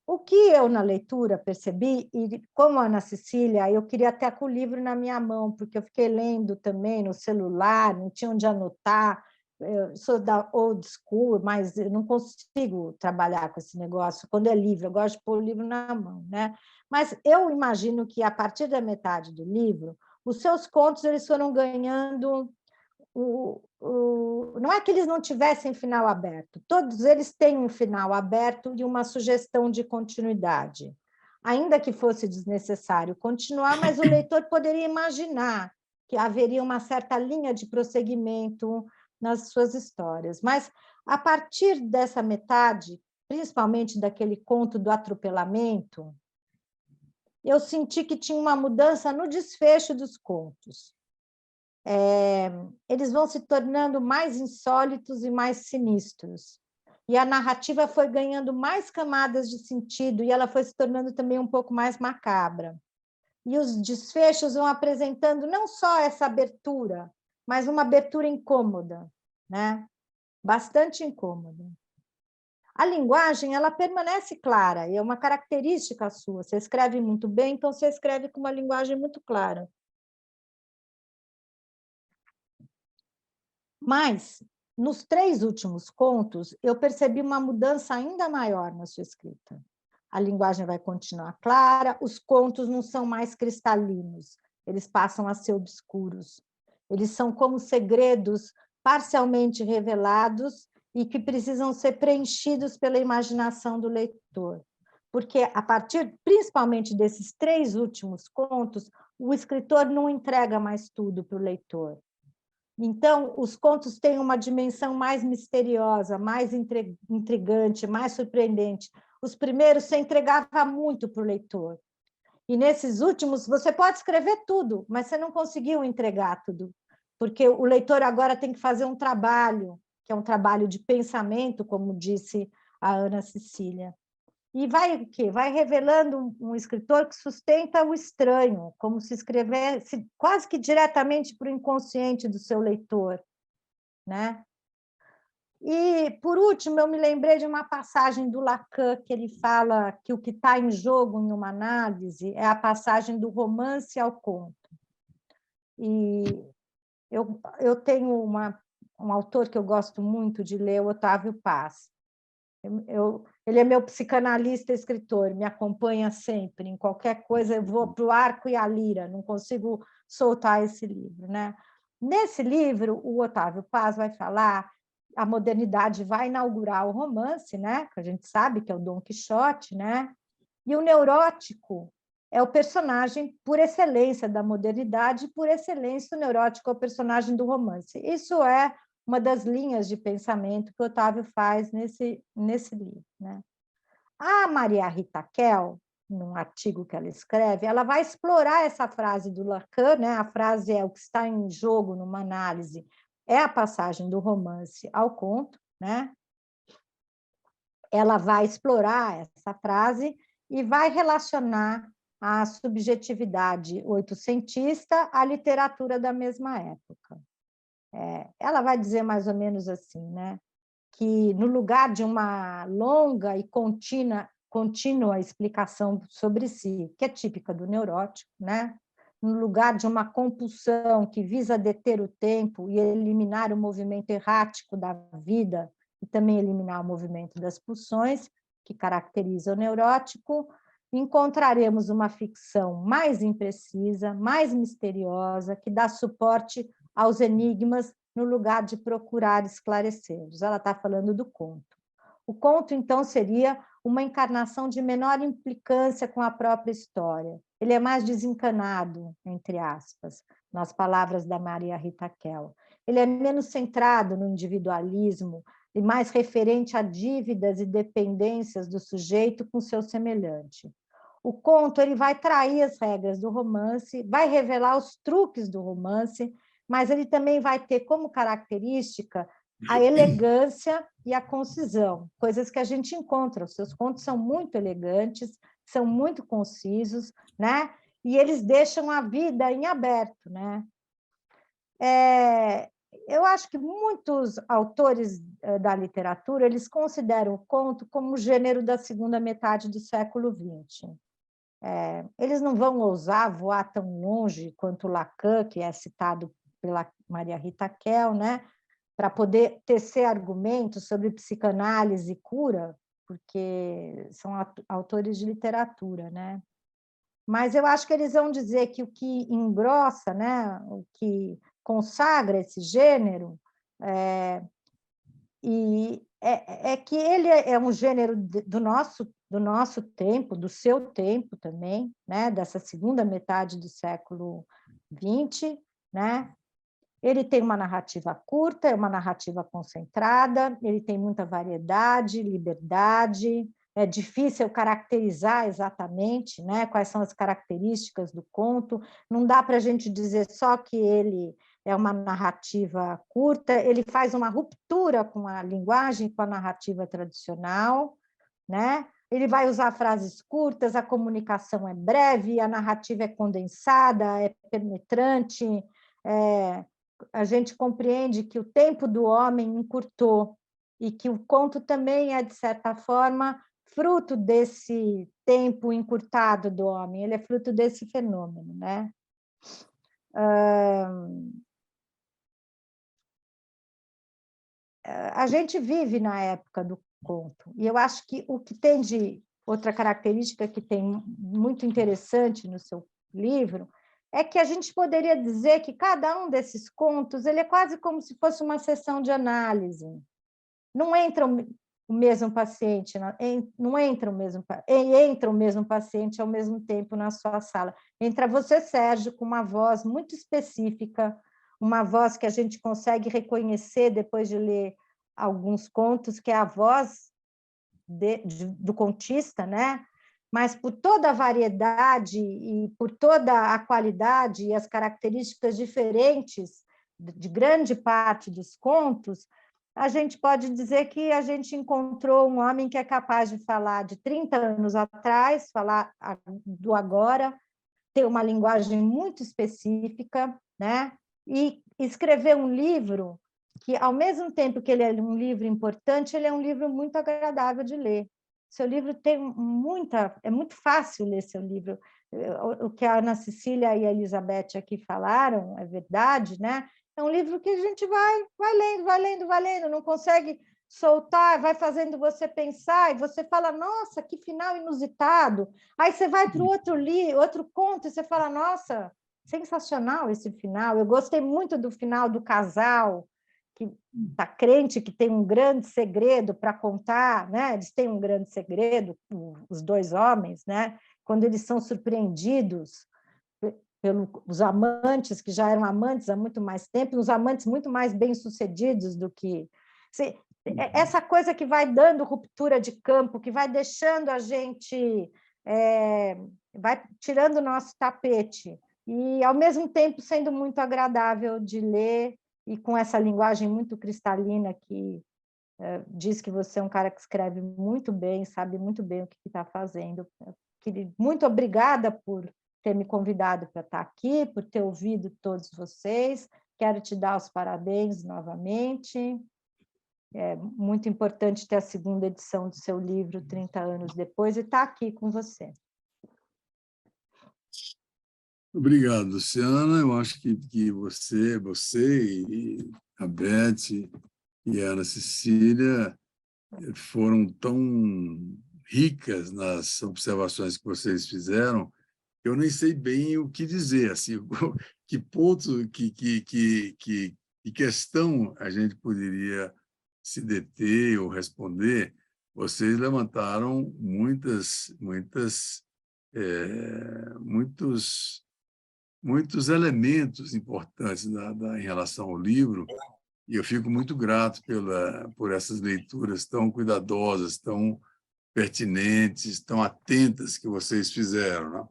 O que eu, na leitura, percebi, e como Ana Cecília, eu queria até com o livro na minha mão, porque eu fiquei lendo também no celular, não tinha onde anotar, eu sou da old school, mas eu não consigo trabalhar com esse negócio quando é livro, eu gosto de pôr o livro na mão, né? Mas eu imagino que, a partir da metade do livro, os seus contos eles foram ganhando... Não é que eles não tivessem final aberto, todos eles têm um final aberto e uma sugestão de continuidade, ainda que fosse desnecessário continuar, mas o leitor poderia imaginar que haveria uma certa linha de prosseguimento nas suas histórias. Mas, a partir dessa metade, principalmente daquele conto do atropelamento, eu senti que tinha uma mudança no desfecho dos contos. Eles vão se tornando mais insólitos e mais sinistros. E a narrativa foi ganhando mais camadas de sentido e ela foi se tornando também um pouco mais macabra. E os desfechos vão apresentando não só essa abertura, mas uma abertura incômoda, né? Bastante incômoda. A linguagem, ela permanece clara, e é uma característica sua. Você escreve muito bem, então você escreve com uma linguagem muito clara. Mas, nos 3 últimos contos, eu percebi uma mudança ainda maior na sua escrita. A linguagem vai continuar clara, os contos não são mais cristalinos, eles passam a ser obscuros. Eles são como segredos parcialmente revelados e que precisam ser preenchidos pela imaginação do leitor. Porque, a partir, principalmente, desses 3 últimos contos, o escritor não entrega mais tudo para o leitor. Então, os contos têm uma dimensão mais misteriosa, mais intrigante, mais surpreendente. Os primeiros você entregava muito para o leitor. E nesses últimos, você pode escrever tudo, mas você não conseguiu entregar tudo, porque o leitor agora tem que fazer um trabalho, que é um trabalho de pensamento, como disse a Ana Cecília. E vai o quê? Vai revelando um escritor que sustenta o estranho, como se escrevesse quase que diretamente para o inconsciente do seu leitor, né? E, por último, eu me lembrei de uma passagem do Lacan, que ele fala que o que está em jogo em uma análise é a passagem do romance ao conto. E eu tenho um autor que eu gosto muito de ler, o Otávio Paz. Ele é meu psicanalista e escritor, me acompanha sempre, em qualquer coisa eu vou para o arco e a lira, não consigo soltar esse livro, né? Nesse livro, o Otávio Paz vai falar, a modernidade vai inaugurar o romance, né? Que a gente sabe que é o Dom Quixote, né? E o neurótico é o personagem por excelência da modernidade, por excelência o neurótico é o personagem do romance. Isso é uma das linhas de pensamento que o Otávio faz nesse livro, né? A Maria Rita Kell, num artigo que ela escreve, ela vai explorar essa frase do Lacan, né? A frase é o que está em jogo numa análise, é a passagem do romance ao conto, né? ela vai explorar essa frase e vai relacionar a subjetividade oitocentista à literatura da mesma época. Ela vai dizer mais ou menos assim, né? Que no lugar de uma longa e contínua explicação sobre si, que é típica do neurótico, né? No lugar de uma compulsão que visa deter o tempo e eliminar o movimento errático da vida, e também eliminar o movimento das pulsões, que caracteriza o neurótico, encontraremos uma ficção mais imprecisa, mais misteriosa, que dá suporte aos enigmas no lugar de procurar esclarecê-los. Ela está falando do conto. O conto, então, seria uma encarnação de menor implicância com a própria história. Ele é mais desencanado, entre aspas, nas palavras da Maria Rita Kell. Ele é menos centrado no individualismo e mais referente a dívidas e dependências do sujeito com seu semelhante. O conto ele vai trair as regras do romance, vai revelar os truques do romance, mas ele também vai ter como característica a elegância e a concisão, coisas que a gente encontra. Os seus contos são muito elegantes, são muito concisos, né? E eles deixam a vida em aberto, né? Eu acho que muitos autores da literatura eles consideram o conto como o gênero da segunda metade do século XX. Eles não vão ousar voar tão longe quanto Lacan, que é citado pela Maria Rita Kell, né? Para poder tecer argumentos sobre psicanálise e cura, porque são autores de literatura, né? Mas eu acho que eles vão dizer que o que engrossa, né, o que consagra esse gênero, é que ele é um gênero do nosso tempo, do seu tempo também, né, dessa segunda metade do século XX, né? Ele tem uma narrativa curta, é uma narrativa concentrada, ele tem muita variedade, liberdade, é difícil caracterizar exatamente, né, quais são as características do conto, não dá para a gente dizer só que ele é uma narrativa curta, ele faz uma ruptura com a linguagem, com a narrativa tradicional, né? Ele vai usar frases curtas, a comunicação é breve, a narrativa é condensada, é penetrante, a gente compreende que o tempo do homem encurtou e que o conto também é, de certa forma, fruto desse tempo encurtado do homem, ele é fruto desse fenômeno, né? A gente vive na época do conto, e eu acho que o que tem de outra característica que tem muito interessante no seu livro é que a gente poderia dizer que cada um desses contos ele é quase como se fosse uma sessão de análise. Não entra o mesmo paciente, não entra o mesmo paciente ao mesmo tempo na sua sala. Entra você, Sérgio, com uma voz muito específica, uma voz que a gente consegue reconhecer depois de ler alguns contos, que é a voz do contista, né? Mas por toda a variedade e por toda a qualidade e as características diferentes de grande parte dos contos, a gente pode dizer que a gente encontrou um homem que é capaz de falar de 30 anos atrás, falar do agora, ter uma linguagem muito específica, né? E escrever um livro que, ao mesmo tempo que ele é um livro importante, ele é um livro muito agradável de ler. Seu livro tem é muito fácil ler seu livro. O que a Ana Cecília e a Elizabeth aqui falaram é verdade, né? É um livro que a gente vai lendo, não consegue soltar, vai fazendo você pensar, e você fala, nossa, que final inusitado. Aí você vai para o outro conto e você fala, nossa, sensacional esse final. Eu gostei muito do final do casal, que está crente que tem um grande segredo para contar, né? Eles têm um grande segredo, os dois homens, né? Quando eles são surpreendidos pelos amantes, que já eram amantes há muito mais tempo, os amantes muito mais bem-sucedidos do que... Essa coisa que vai dando ruptura de campo, que vai deixando a gente... vai tirando o nosso tapete, e, ao mesmo tempo, sendo muito agradável de ler, e com essa linguagem muito cristalina que diz que você é um cara que escreve muito bem, sabe muito bem o que está fazendo. Muito obrigada por ter me convidado para estar aqui, por ter ouvido todos vocês. Quero te dar os parabéns novamente. É muito importante ter a segunda edição do seu livro, 30 anos depois, e estar aqui com você. Obrigado, Luciana. Eu acho que você e a Beth e a Ana Cecília foram tão ricas nas observações que vocês fizeram, eu nem sei bem o que dizer, assim, que ponto, que questão a gente poderia se deter ou responder. Vocês levantaram muitos elementos importantes em relação ao livro, e eu fico muito grato por essas leituras tão cuidadosas, tão pertinentes, tão atentas que vocês fizeram, né?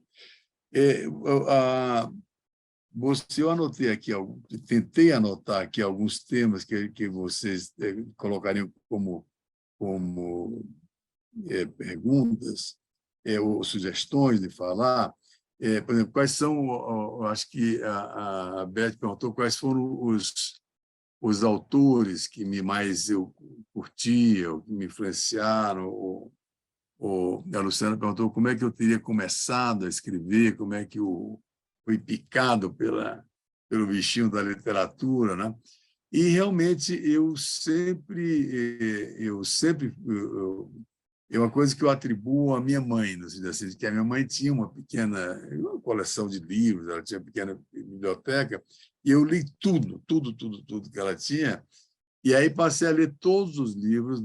Eu anotei aqui, tentei anotar aqui alguns temas que vocês colocariam como perguntas ou sugestões de falar. Por exemplo, quais são, eu acho que a Beth perguntou quais foram os autores que mais eu curtia, ou que me influenciaram, ou a Luciana perguntou como é que eu teria começado a escrever, como é que eu fui picado pelo bichinho da literatura, né? E realmente é uma coisa que eu atribuo à minha mãe, assim, que a minha mãe tinha uma coleção de livros, ela tinha uma pequena biblioteca, e eu li tudo que ela tinha, e aí passei a ler todos os livros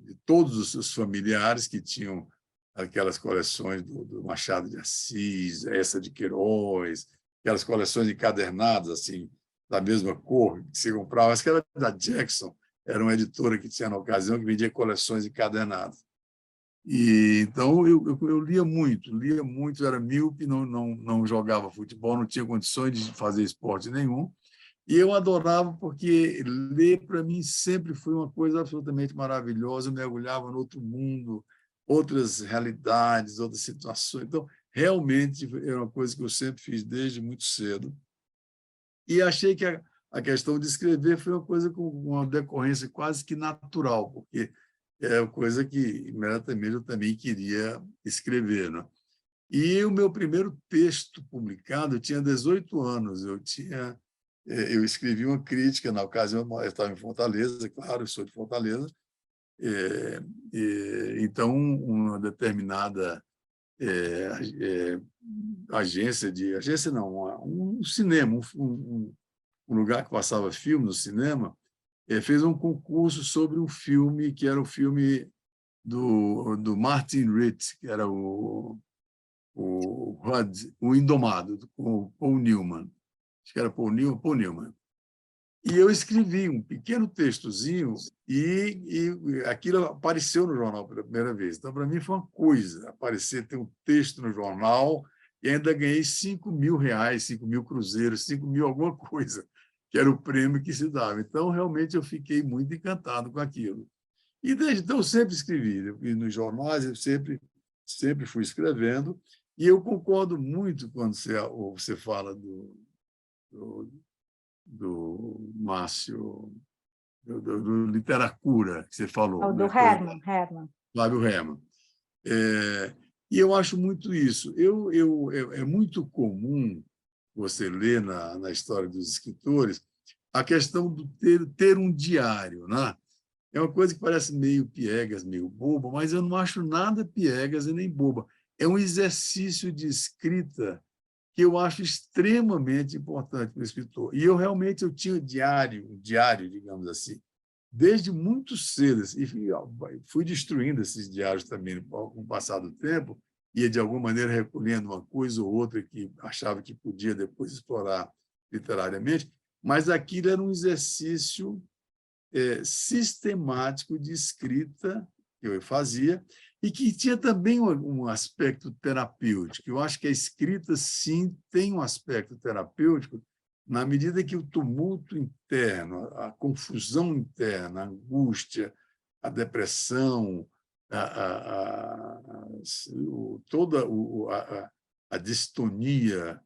de todos os seus familiares que tinham aquelas coleções do Machado de Assis, essa de Queiroz, aquelas coleções encadernadas, assim, da mesma cor que se comprava, acho que era da Jackson, era uma editora que tinha na ocasião que vendia coleções encadernadas. E então eu lia muito, era míope, não jogava futebol, não tinha condições de fazer esporte nenhum. E eu adorava porque ler para mim sempre foi uma coisa absolutamente maravilhosa, eu mergulhava no outro mundo, outras realidades, outras situações. Então, realmente era uma coisa que eu sempre fiz desde muito cedo. E achei que a questão de escrever foi uma coisa com uma decorrência quase que natural, porque é uma coisa que imediatamente eu também queria escrever, né? E o meu primeiro texto publicado, eu tinha 18 anos, eu escrevi uma crítica, na ocasião eu estava em Fortaleza, claro, eu sou de Fortaleza, então uma determinada agência não, um cinema, um lugar que passava filme no cinema, fez um concurso sobre um filme que era o filme do Martin Ritt, que era o HUD, o Indomado, com o Paul Newman. Acho que era Paul Newman. E eu escrevi um pequeno textozinho e aquilo apareceu no jornal pela primeira vez. Então, para mim, foi uma coisa ter um texto no jornal e ainda ganhei R$ 5.000, 5.000 cruzeiros, 5.000 alguma coisa, que era o prêmio que se dava. Então, realmente, eu fiquei muito encantado com aquilo. E desde então, eu sempre escrevi. E nos jornais, eu sempre fui escrevendo. E eu concordo muito quando você fala do Márcio, do Literacura, que você falou. Do né? Herman. Flávio Herman. E eu acho muito isso. É muito comum você ler na história dos escritores a questão do ter um diário, né? É uma coisa que parece meio piegas, meio boba, mas eu não acho nada piegas e nem boba. É um exercício de escrita que eu acho extremamente importante para o escritor. E eu tinha um diário, digamos assim, desde muito cedo. E fui destruindo esses diários também com o passar do tempo, ia, de alguma maneira, recolhendo uma coisa ou outra que achava que podia depois explorar literariamente, mas aquilo era um exercício sistemático de escrita que eu fazia e que tinha também um aspecto terapêutico. Eu acho que a escrita, sim, tem um aspecto terapêutico, na medida que o tumulto interno, a confusão interna, a angústia, a depressão, toda a distonia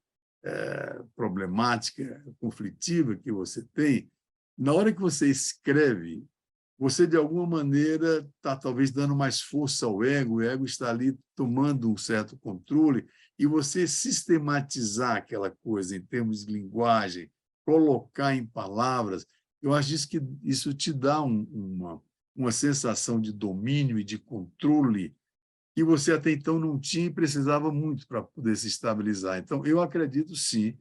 problemática, conflitiva que você tem, na hora que você escreve, você, de alguma maneira, está talvez dando mais força ao ego, o ego está ali tomando um certo controle, e você sistematizar aquela coisa em termos de linguagem, colocar em palavras, eu acho que isso te dá uma sensação de domínio e de controle que você até então não tinha e precisava muito para poder se estabilizar. Então, eu acredito, sim,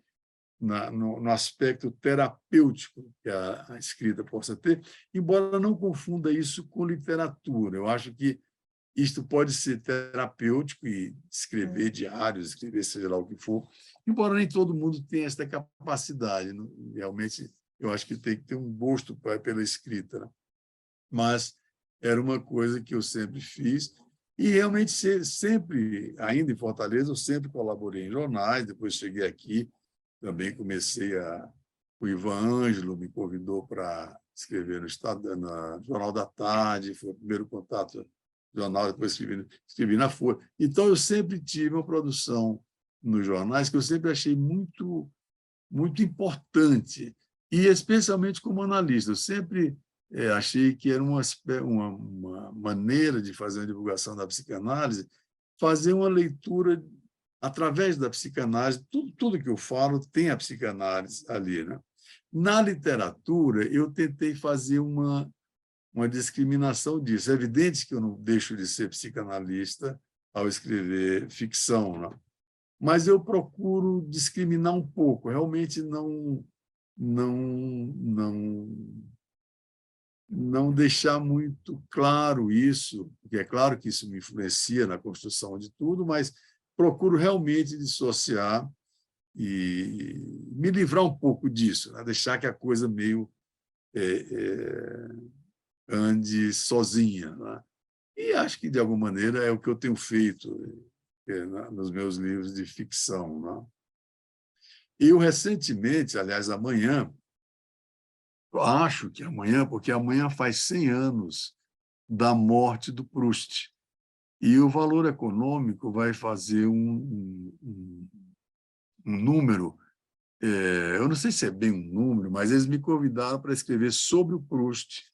no aspecto terapêutico que a escrita possa ter, embora não confunda isso com literatura. Eu acho que isto pode ser terapêutico e escrever diários, escrever seja lá o que for, embora nem todo mundo tenha essa capacidade. Realmente, eu acho que tem que ter um gosto pela escrita, né? Mas era uma coisa que eu sempre fiz e realmente sempre, ainda em Fortaleza, eu sempre colaborei em jornais, depois cheguei aqui, também comecei o Ivan Ângelo me convidou para escrever no Jornal da Tarde, foi o primeiro contato no jornal, depois escrevi na Folha. Então, eu sempre tive uma produção nos jornais que eu sempre achei muito, muito importante, e especialmente como analista. Eu sempre achei que era uma maneira de fazer uma divulgação da psicanálise, fazer uma leitura através da psicanálise. Tudo que eu falo tem a psicanálise ali, né? Na literatura, eu tentei fazer uma discriminação disso. É evidente que eu não deixo de ser psicanalista ao escrever ficção, né? Mas eu procuro discriminar um pouco, realmente não deixar muito claro isso, porque é claro que isso me influencia na construção de tudo, mas procuro realmente dissociar e me livrar um pouco disso, né? Deixar que a coisa meio ande sozinha, né? E acho que, de alguma maneira, é o que eu tenho feito nos meus livros de ficção, né? Eu, recentemente, aliás, amanhã, acho que amanhã, porque amanhã faz 100 anos da morte do Proust, e o Valor Econômico vai fazer um número, eu não sei se é bem um número, mas eles me convidaram para escrever sobre o Proust.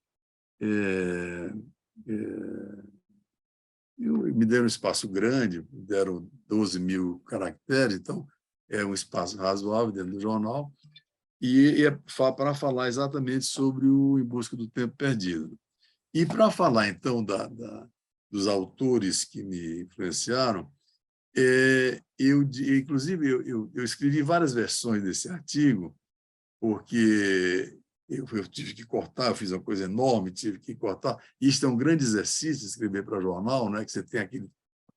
Me deram um espaço grande, me deram 12 mil caracteres, então é um espaço razoável dentro do jornal, e é para falar exatamente sobre o Em Busca do Tempo Perdido. E para falar, então, dos autores que me influenciaram, inclusive, eu escrevi várias versões desse artigo, porque eu tive que cortar, eu fiz uma coisa enorme, tive que cortar. Isto é um grande exercício, escrever para jornal, né? Que você tem aquele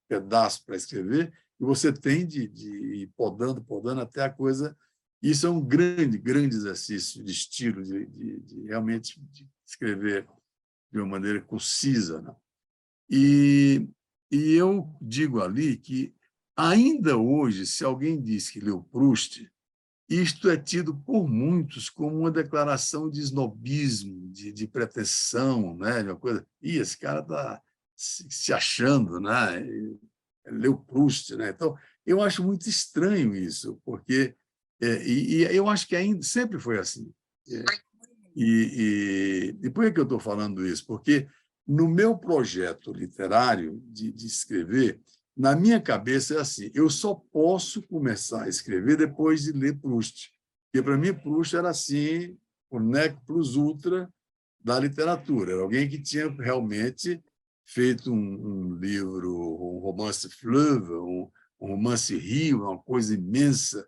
pedaço para escrever, e você tem de ir podando até a coisa. Isso é um grande exercício de estilo, de realmente de escrever de uma maneira concisa, né? E eu digo ali que, ainda hoje, se alguém diz que leu Proust, isto é tido por muitos como uma declaração de snobismo, de pretensão, né? De uma coisa, esse cara está se achando, né? Leu Proust, né? Então, eu acho muito estranho isso, porque e eu acho que ainda sempre foi assim. E por que eu estou falando isso? Porque no meu projeto literário de escrever, na minha cabeça é assim, eu só posso começar a escrever depois de ler Proust. Porque, para mim, Proust era assim, o nec plus ultra da literatura. Era alguém que tinha realmente feito um livro, um romance fleuve, um romance rio, uma coisa imensa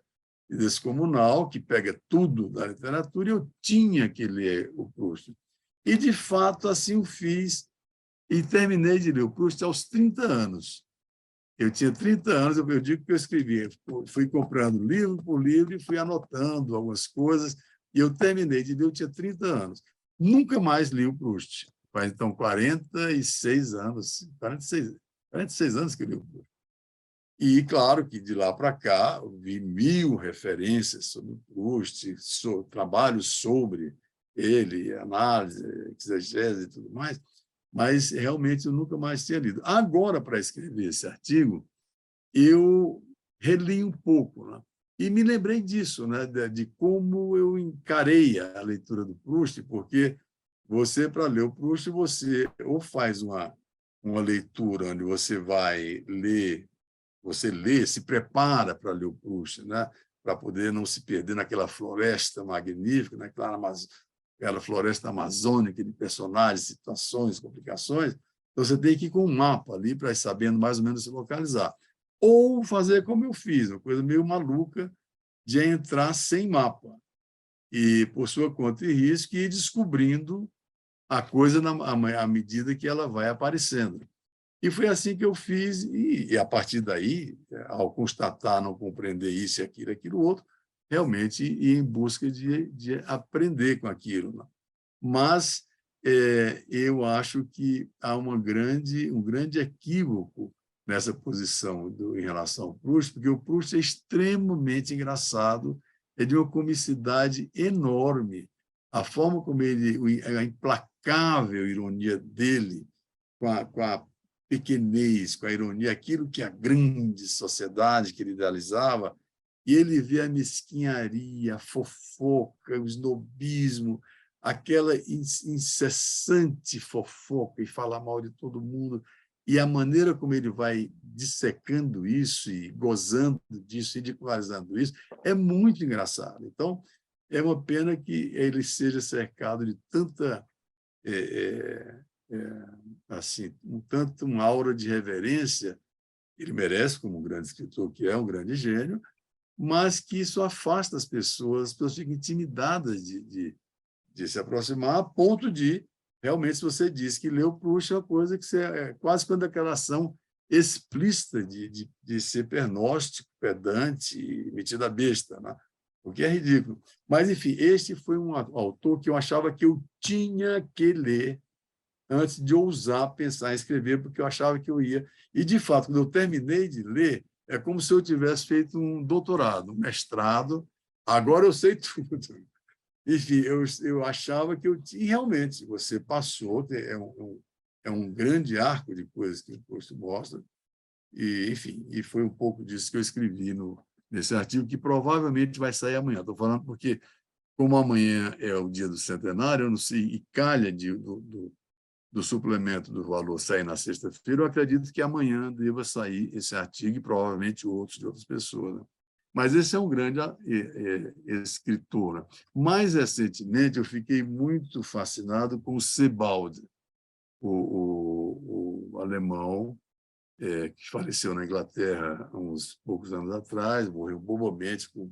e descomunal, que pega tudo da literatura, e eu tinha que ler o Proust. E, de fato, assim o fiz, e terminei de ler o Proust aos 30 anos. Eu tinha 30 anos, eu digo que eu escrevi, fui comprando livro por livro e fui anotando algumas coisas, e eu terminei de ler, eu tinha 30 anos. Nunca mais li o Proust. Faz, então, 46 anos que eu li o Proust. E, claro, que de lá para cá, eu vi 1000 referências sobre Proust, trabalhos sobre ele, análise, exegese e tudo mais, mas realmente eu nunca mais tinha lido. Agora, para escrever esse artigo, eu reli um pouco, né? E me lembrei disso, né? De como eu encarei a leitura do Proust, porque você, para ler o Proust, você ou faz uma leitura onde você vai ler, você lê, se prepara para ler o Proust, né? Para poder não se perder naquela floresta magnífica, aquela floresta amazônica de personagens, situações, complicações. Então, você tem que ir com um mapa ali para ir sabendo mais ou menos se localizar. Ou fazer como eu fiz, uma coisa meio maluca, de entrar sem mapa e, por sua conta e risco, ir descobrindo a coisa à medida que ela vai aparecendo. E foi assim que eu fiz, e a partir daí, ao constatar, não compreender isso, aquilo outro, realmente ir em busca de aprender com aquilo. Né? Mas eu acho que há um grande equívoco nessa posição em relação ao Proust, porque o Proust é extremamente engraçado, é de uma comicidade enorme. A forma como a implacável ironia dele, com a pequenez, com a ironia, aquilo que a grande sociedade que ele idealizava, e ele vê a mesquinharia, a fofoca, o snobismo, aquela incessante fofoca e falar mal de todo mundo, e a maneira como ele vai dissecando isso e gozando disso, ridicularizando isso, é muito engraçado. Então, é uma pena que ele seja cercado de tanta assim, uma aura de reverência. Ele merece, como um grande escritor, que é um grande gênio, mas que isso afasta as pessoas ficam intimidadas de se aproximar, a ponto de, realmente, se você diz que leu Proust, é uma coisa que é quase uma declaração explícita de ser pernóstico, pedante e metida besta, né? O que é ridículo. Mas, enfim, este foi um autor que eu achava que eu tinha que ler antes de ousar pensar em escrever, porque eu achava que eu ia. E, de fato, quando eu terminei de ler, é como se eu tivesse feito um doutorado, um mestrado. Agora eu sei tudo. Enfim, eu achava que eu tinha. E, realmente, você passou, é um grande arco de coisas que o Proust mostra. E, enfim, e foi um pouco disso que eu escrevi nesse artigo, que provavelmente vai sair amanhã. Estou falando porque, como amanhã é o dia do centenário, eu não sei, e calha do suplemento do Valor sair na sexta-feira, eu acredito que amanhã deva sair esse artigo e provavelmente outros de outras pessoas. Né? Mas esse é um grande escritor. Né? Mais recentemente, eu fiquei muito fascinado com o Sebald, o alemão, que faleceu na Inglaterra há uns poucos anos atrás, morreu bobamente, por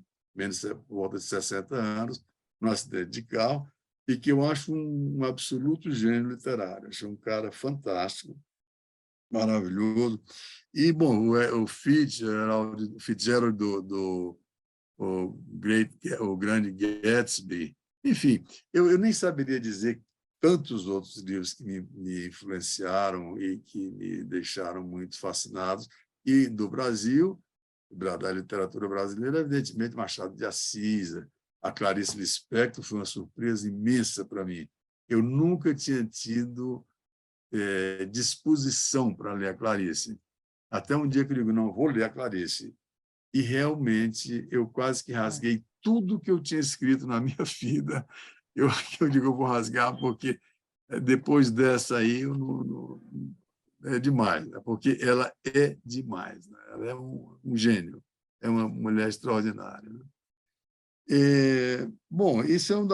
volta de 60 anos, num acidente de carro, e que eu acho um absoluto gênio literário. Acho um cara fantástico, maravilhoso. E, bom, o Fitzgerald o Grande Gatsby. Enfim, eu nem saberia dizer tantos outros livros que me influenciaram e que me deixaram muito fascinados. E do Brasil, da literatura brasileira, evidentemente, Machado de Assis, a Clarice Lispector foi uma surpresa imensa para mim. Eu nunca tinha tido disposição para ler a Clarice. Até um dia que eu digo, não, vou ler a Clarice. E, realmente, eu quase que rasguei tudo que eu tinha escrito na minha vida. Eu digo, eu vou rasgar, porque depois dessa aí é demais, né? Porque ela é demais. Né? Ela é um gênio, é uma mulher extraordinária. Né? Bom, isso é uma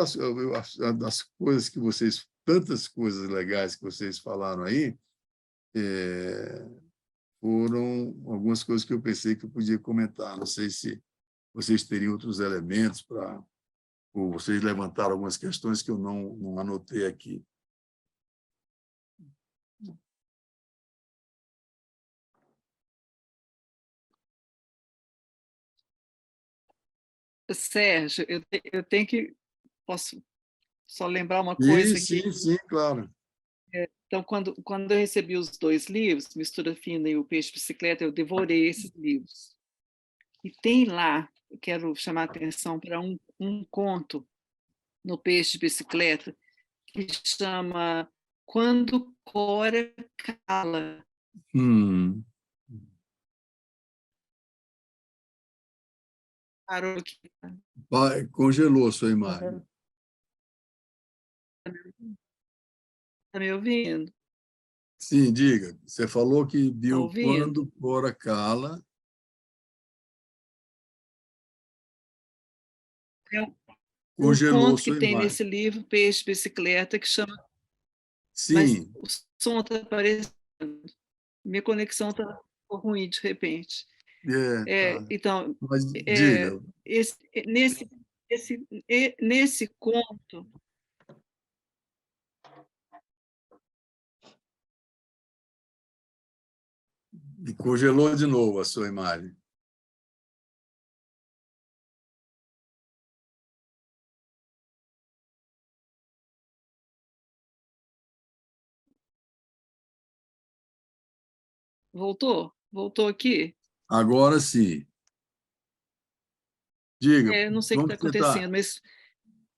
das coisas que vocês, tantas coisas legais que vocês falaram aí, foram algumas coisas que eu pensei que eu podia comentar. Não sei se vocês teriam outros elementos ou vocês levantaram algumas questões que eu não anotei aqui. Sérgio, eu tenho que... Posso só lembrar uma coisa aqui? Sim, claro. Então, quando eu recebi os 2 livros, Mistura Fina e O Peixe Bicicleta, eu devorei esses livros. E tem lá, eu quero chamar a atenção para um conto no Peixe Bicicleta, que chama Quando Cora Cala. Hum. Parou aqui. Congelou sua imagem. Está me ouvindo? Sim, diga. Você falou que Está viu ouvindo? Quando Cora Cala. É um Congelou conto que sua tem imagem. nesse livro, Peixe Bicicleta, que chama... Mas Sim. o som está aparecendo. Minha conexão está ruim de repente. Tá. Então, Mas diga. nesse conto, E congelou de novo a sua imagem. voltou? Voltou aqui? Agora sim. Diga, Não sei o que como está você está? acontecendo, mas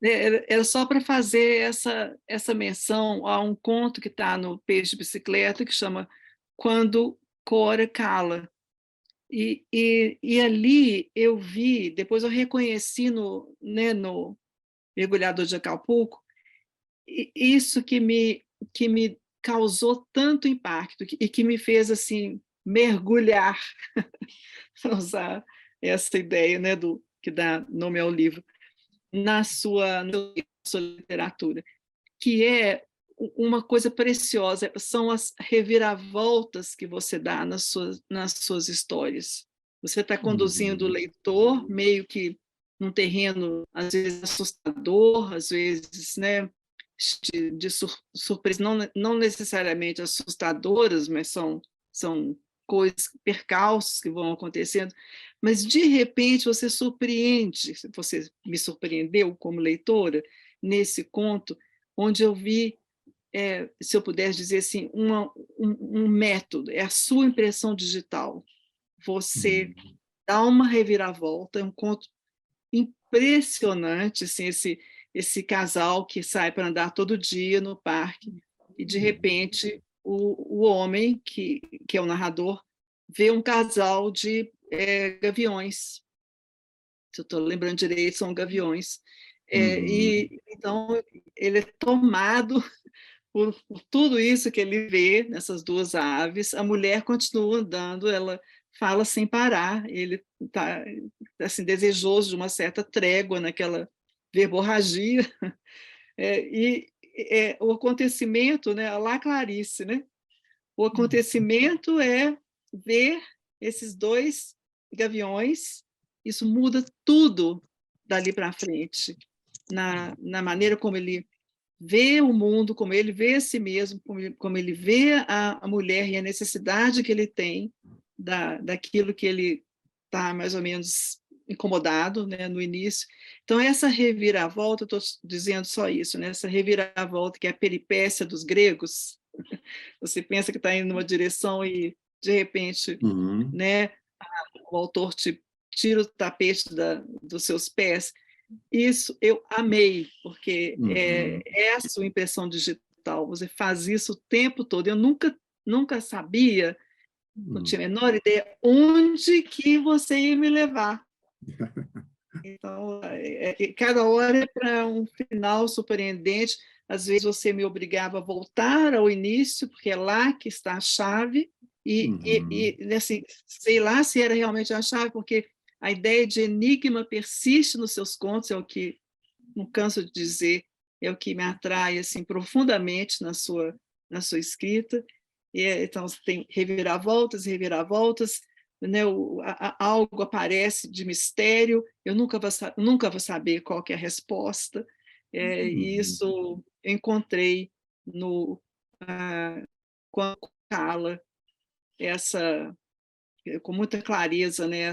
era só para fazer essa menção a um conto que está no Peixe Bicicleta, que chama Quando Cora Cala. E ali eu vi, depois eu reconheci no Mergulhador de Acapulco, isso que me causou tanto impacto e que me fez assim mergulhar, para usar essa ideia, né, que dá nome ao livro, na sua literatura, que é uma coisa preciosa, são as reviravoltas que você dá nas suas histórias. Você está conduzindo o leitor meio que num terreno, às vezes, assustador, às vezes, né, de surpresa, não necessariamente assustadoras, mas são coisas, percalços que vão acontecendo, mas, de repente, você surpreende, você me surpreendeu como leitora, nesse conto, onde eu vi, se eu pudesse dizer assim, um método, é a sua impressão digital. Você dá uma reviravolta, é um conto impressionante, assim, esse casal que sai para andar todo dia no parque e, de repente, o homem, que é o narrador, vê um casal de gaviões. Se eu estou lembrando direito, são gaviões. E então ele é tomado por tudo isso que ele vê nessas 2 aves. A mulher continua andando, ela fala sem parar, ele está assim, desejoso de uma certa trégua naquela verborragia. O acontecimento, né, a lá Clarice, né? O acontecimento é ver esses 2 gaviões, isso muda tudo dali para frente, na maneira como ele vê o mundo, como ele vê a si mesmo, como ele vê a mulher e a necessidade que ele tem daquilo que ele está mais ou menos incomodado, né, no início. Então, essa reviravolta, estou dizendo só isso, né, essa reviravolta que é a peripécia dos gregos, você pensa que está indo numa direção e, de repente, né, o autor te tira o tapete dos seus pés. Isso eu amei, porque é a sua impressão digital, você faz isso o tempo todo. Eu nunca sabia, não tinha a menor ideia onde que você ia me levar. Então, cada hora é para um final surpreendente. Às vezes você me obrigava a voltar ao início, porque é lá que está a chave, e assim, sei lá se era realmente a chave, porque a ideia de enigma persiste nos seus contos, é o que, não canso de dizer, é o que me atrai assim, profundamente na sua escrita. Então, você tem reviravoltas, né? Algo aparece de mistério, eu nunca vou saber qual que é a resposta. E isso eu encontrei no quando Cala, com muita clareza, né,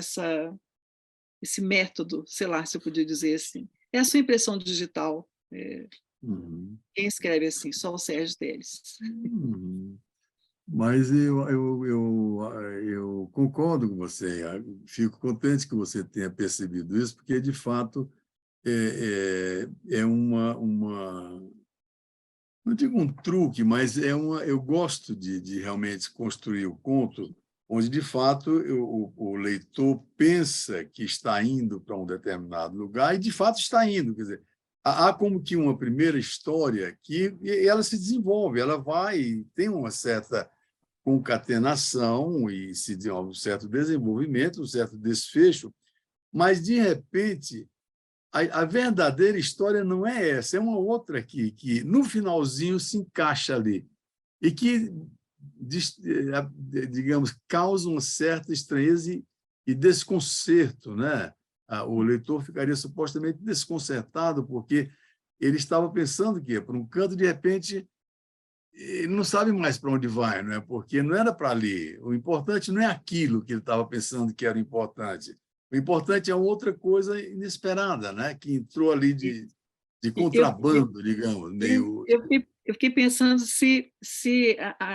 esse método, sei lá se eu podia dizer assim. É a sua impressão digital. Uhum. Quem escreve assim? Só o Sérgio Teles. Uhum. Mas eu concordo com você. Fico contente que você tenha percebido isso, porque, de fato, é não digo um truque, mas eu gosto de realmente construir o conto onde, de fato, o leitor pensa que está indo para um determinado lugar e, de fato, está indo. Quer dizer, há como que uma primeira história que e ela se desenvolve, ela vai, tem uma certa concatenação e se desenvolve um certo desenvolvimento, um certo desfecho, mas, de repente, a verdadeira história não é essa, é uma outra aqui, que no finalzinho se encaixa ali e que, digamos, causa uma certa estranheza e desconcerto, né? O leitor ficaria supostamente desconcertado porque ele estava pensando que ia para um canto, de repente, ele não sabe mais para onde vai, não é? Porque não era para ali. O importante não é aquilo que ele estava pensando que era importante. O importante é outra coisa inesperada, né? Que entrou ali de contrabando, digamos, meio. Eu fiquei pensando se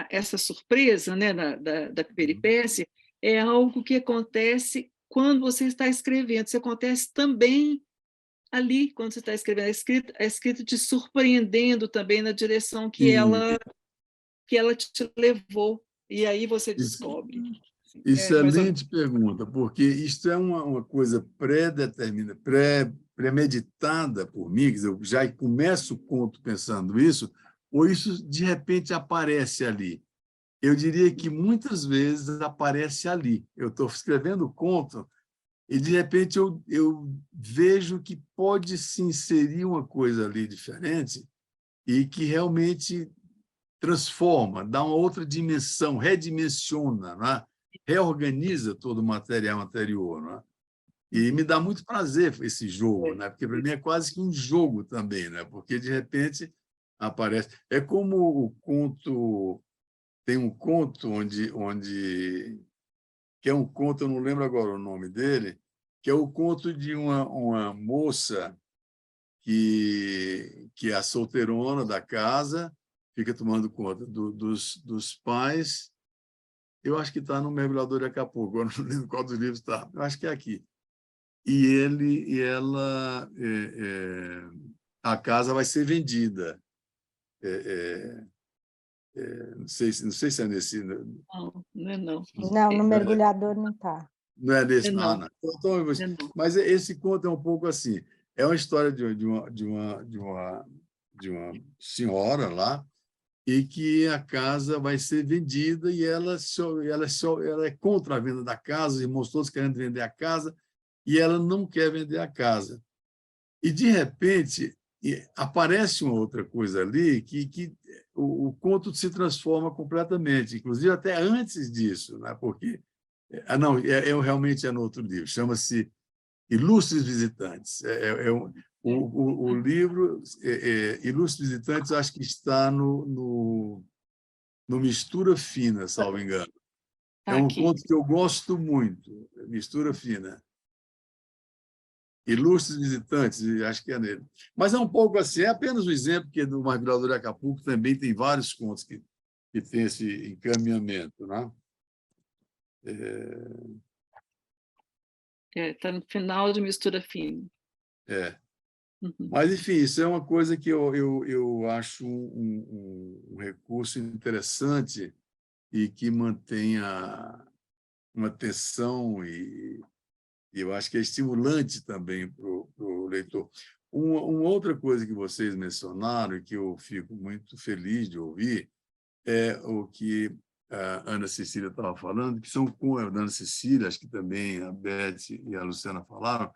essa surpresa, né, da peripécia é algo que acontece quando você está escrevendo. Isso acontece também ali, quando você está escrevendo. A escrita te surpreendendo também na direção que ela te levou. E aí você descobre. Excelente pergunta, porque isto é uma coisa premeditada por mim, quer dizer, eu já começo o conto pensando isso, ou isso de repente aparece ali. Eu diria que muitas vezes aparece ali. Eu estou escrevendo o conto e, de repente, eu vejo que pode se inserir uma coisa ali diferente e que realmente transforma, dá uma outra dimensão, redimensiona, né? Reorganiza todo o material anterior. Né? E me dá muito prazer esse jogo, né? Porque para mim é quase que um jogo também, né? Porque de repente aparece. É como o conto, tem um conto que é um conto, eu não lembro agora o nome dele, que é o conto de uma moça que é a solteirona da casa, fica tomando conta dos pais. Eu acho que está no Mergulhador de Acapulco, eu não lembro qual dos livros está, eu acho que é aqui. E ela, a casa vai ser vendida. Não sei se é nesse. Não, não é não. Não, no mergulhador não está. Não é desse, Não. não. Então, mas esse conto é um pouco assim. É uma história de uma senhora lá e que a casa vai ser vendida e ela é contra a venda da casa, os irmãos todos querendo vender a casa e ela não quer vender a casa. E, de repente, aparece uma outra coisa ali que o conto se transforma completamente, inclusive até antes disso, né? Porque não, realmente é no outro livro, chama-se Ilustres Visitantes. O livro Ilustres Visitantes, acho que está no Mistura Fina, salvo engano. É um conto que eu gosto muito, Mistura Fina. Ilustres Visitantes, acho que é nele. Mas é um pouco assim, é apenas um exemplo, porque no Mergulhador de Acapulco também tem vários contos que têm esse encaminhamento. Né? Está no final de Mistura Fina. Uhum. Mas, enfim, isso é uma coisa que eu acho um recurso interessante e que mantém uma tensão e eu acho que é estimulante também para o leitor. Uma outra coisa que vocês mencionaram e que eu fico muito feliz de ouvir é o que a Ana Cecília estava falando, que são com a Ana Cecília, acho que também a Beth e a Luciana falaram,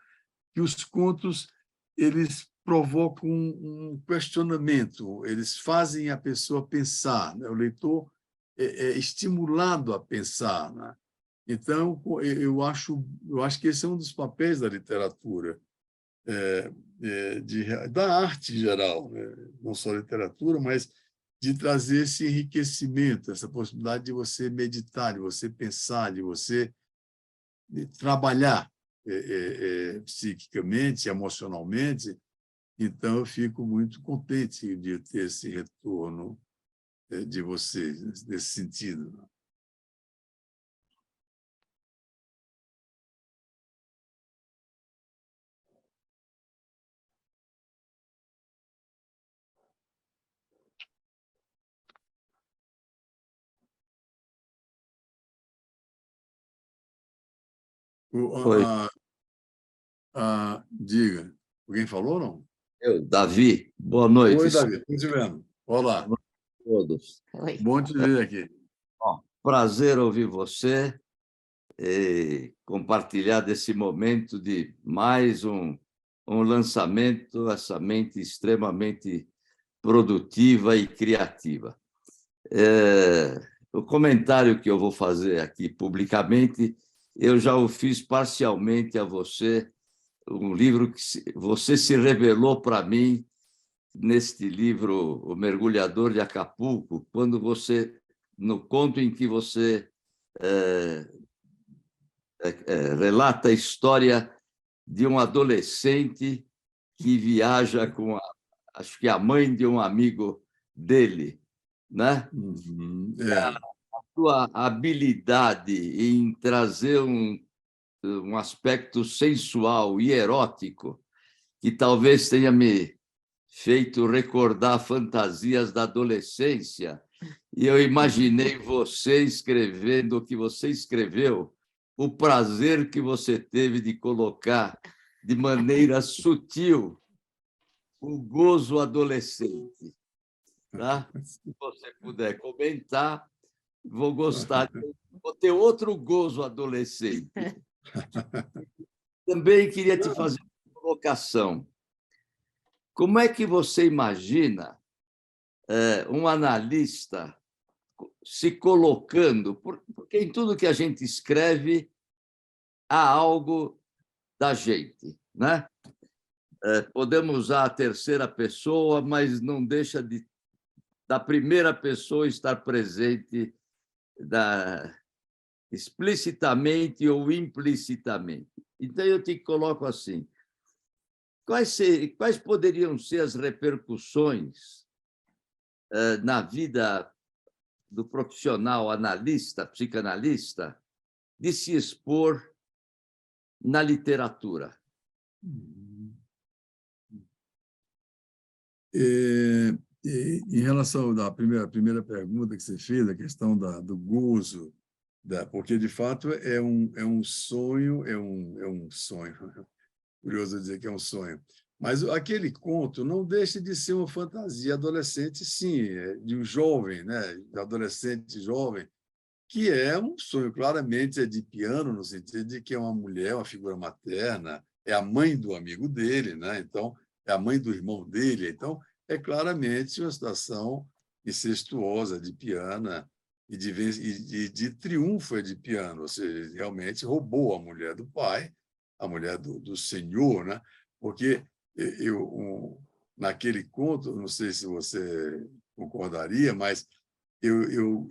que os contos eles provocam um questionamento, eles fazem a pessoa pensar, né? O leitor é estimulado a pensar, né? Então, eu acho que esse é um dos papéis da literatura, da arte em geral, né? Não só literatura, mas de trazer esse enriquecimento, essa possibilidade de você meditar, de você pensar, de você trabalhar psiquicamente, emocionalmente, Então, eu fico muito contente de ter esse retorno de vocês, nesse sentido. Oi, Diga, alguém falou ou não? Davi, boa noite. Oi, Davi, estou te vendo. Olá, Boa noite a todos. Oi. bom te ver aqui. Bom, prazer ouvir você e compartilhar desse momento de mais um lançamento, essa mente extremamente produtiva e criativa. O comentário que eu vou fazer aqui publicamente, eu já o fiz parcialmente a você, um livro que você se revelou para mim neste livro, O Mergulhador de Acapulco, quando você, no conto em que você relata a história de um adolescente que viaja com, acho que a mãe de um amigo dele, né? A sua habilidade em trazer um aspecto sensual e erótico que talvez tenha me feito recordar fantasias da adolescência, e eu imaginei você escrevendo o que você escreveu, o prazer que você teve de colocar de maneira sutil o gozo adolescente. Tá? Se você puder comentar, vou gostar. Vou ter outro gozo adolescente. Também queria te fazer uma colocação. Como é que você imagina um analista se colocando? Porque em tudo que a gente escreve há algo da gente, né? Podemos usar a terceira pessoa, mas não deixa da primeira pessoa estar presente explicitamente ou implicitamente. Então, eu te coloco assim: quais poderiam ser as repercussões na vida do profissional analista, psicanalista, de se expor na literatura? Em relação à primeira pergunta que você fez, a questão do gozo, porque, de fato, é um sonho, é um sonho. Curioso dizer que é um sonho. Mas aquele conto não deixa de ser uma fantasia adolescente, sim, de um jovem, né? De adolescente jovem, que é um sonho, claramente é de piano, no sentido de que é uma mulher, uma figura materna, é a mãe do amigo dele, né? Então, é a mãe do irmão dele. Então, é claramente uma situação incestuosa de piano e de triunfo de piano, ou seja, realmente roubou a mulher do pai, a mulher do senhor, né? Porque naquele conto, não sei se você concordaria, mas eu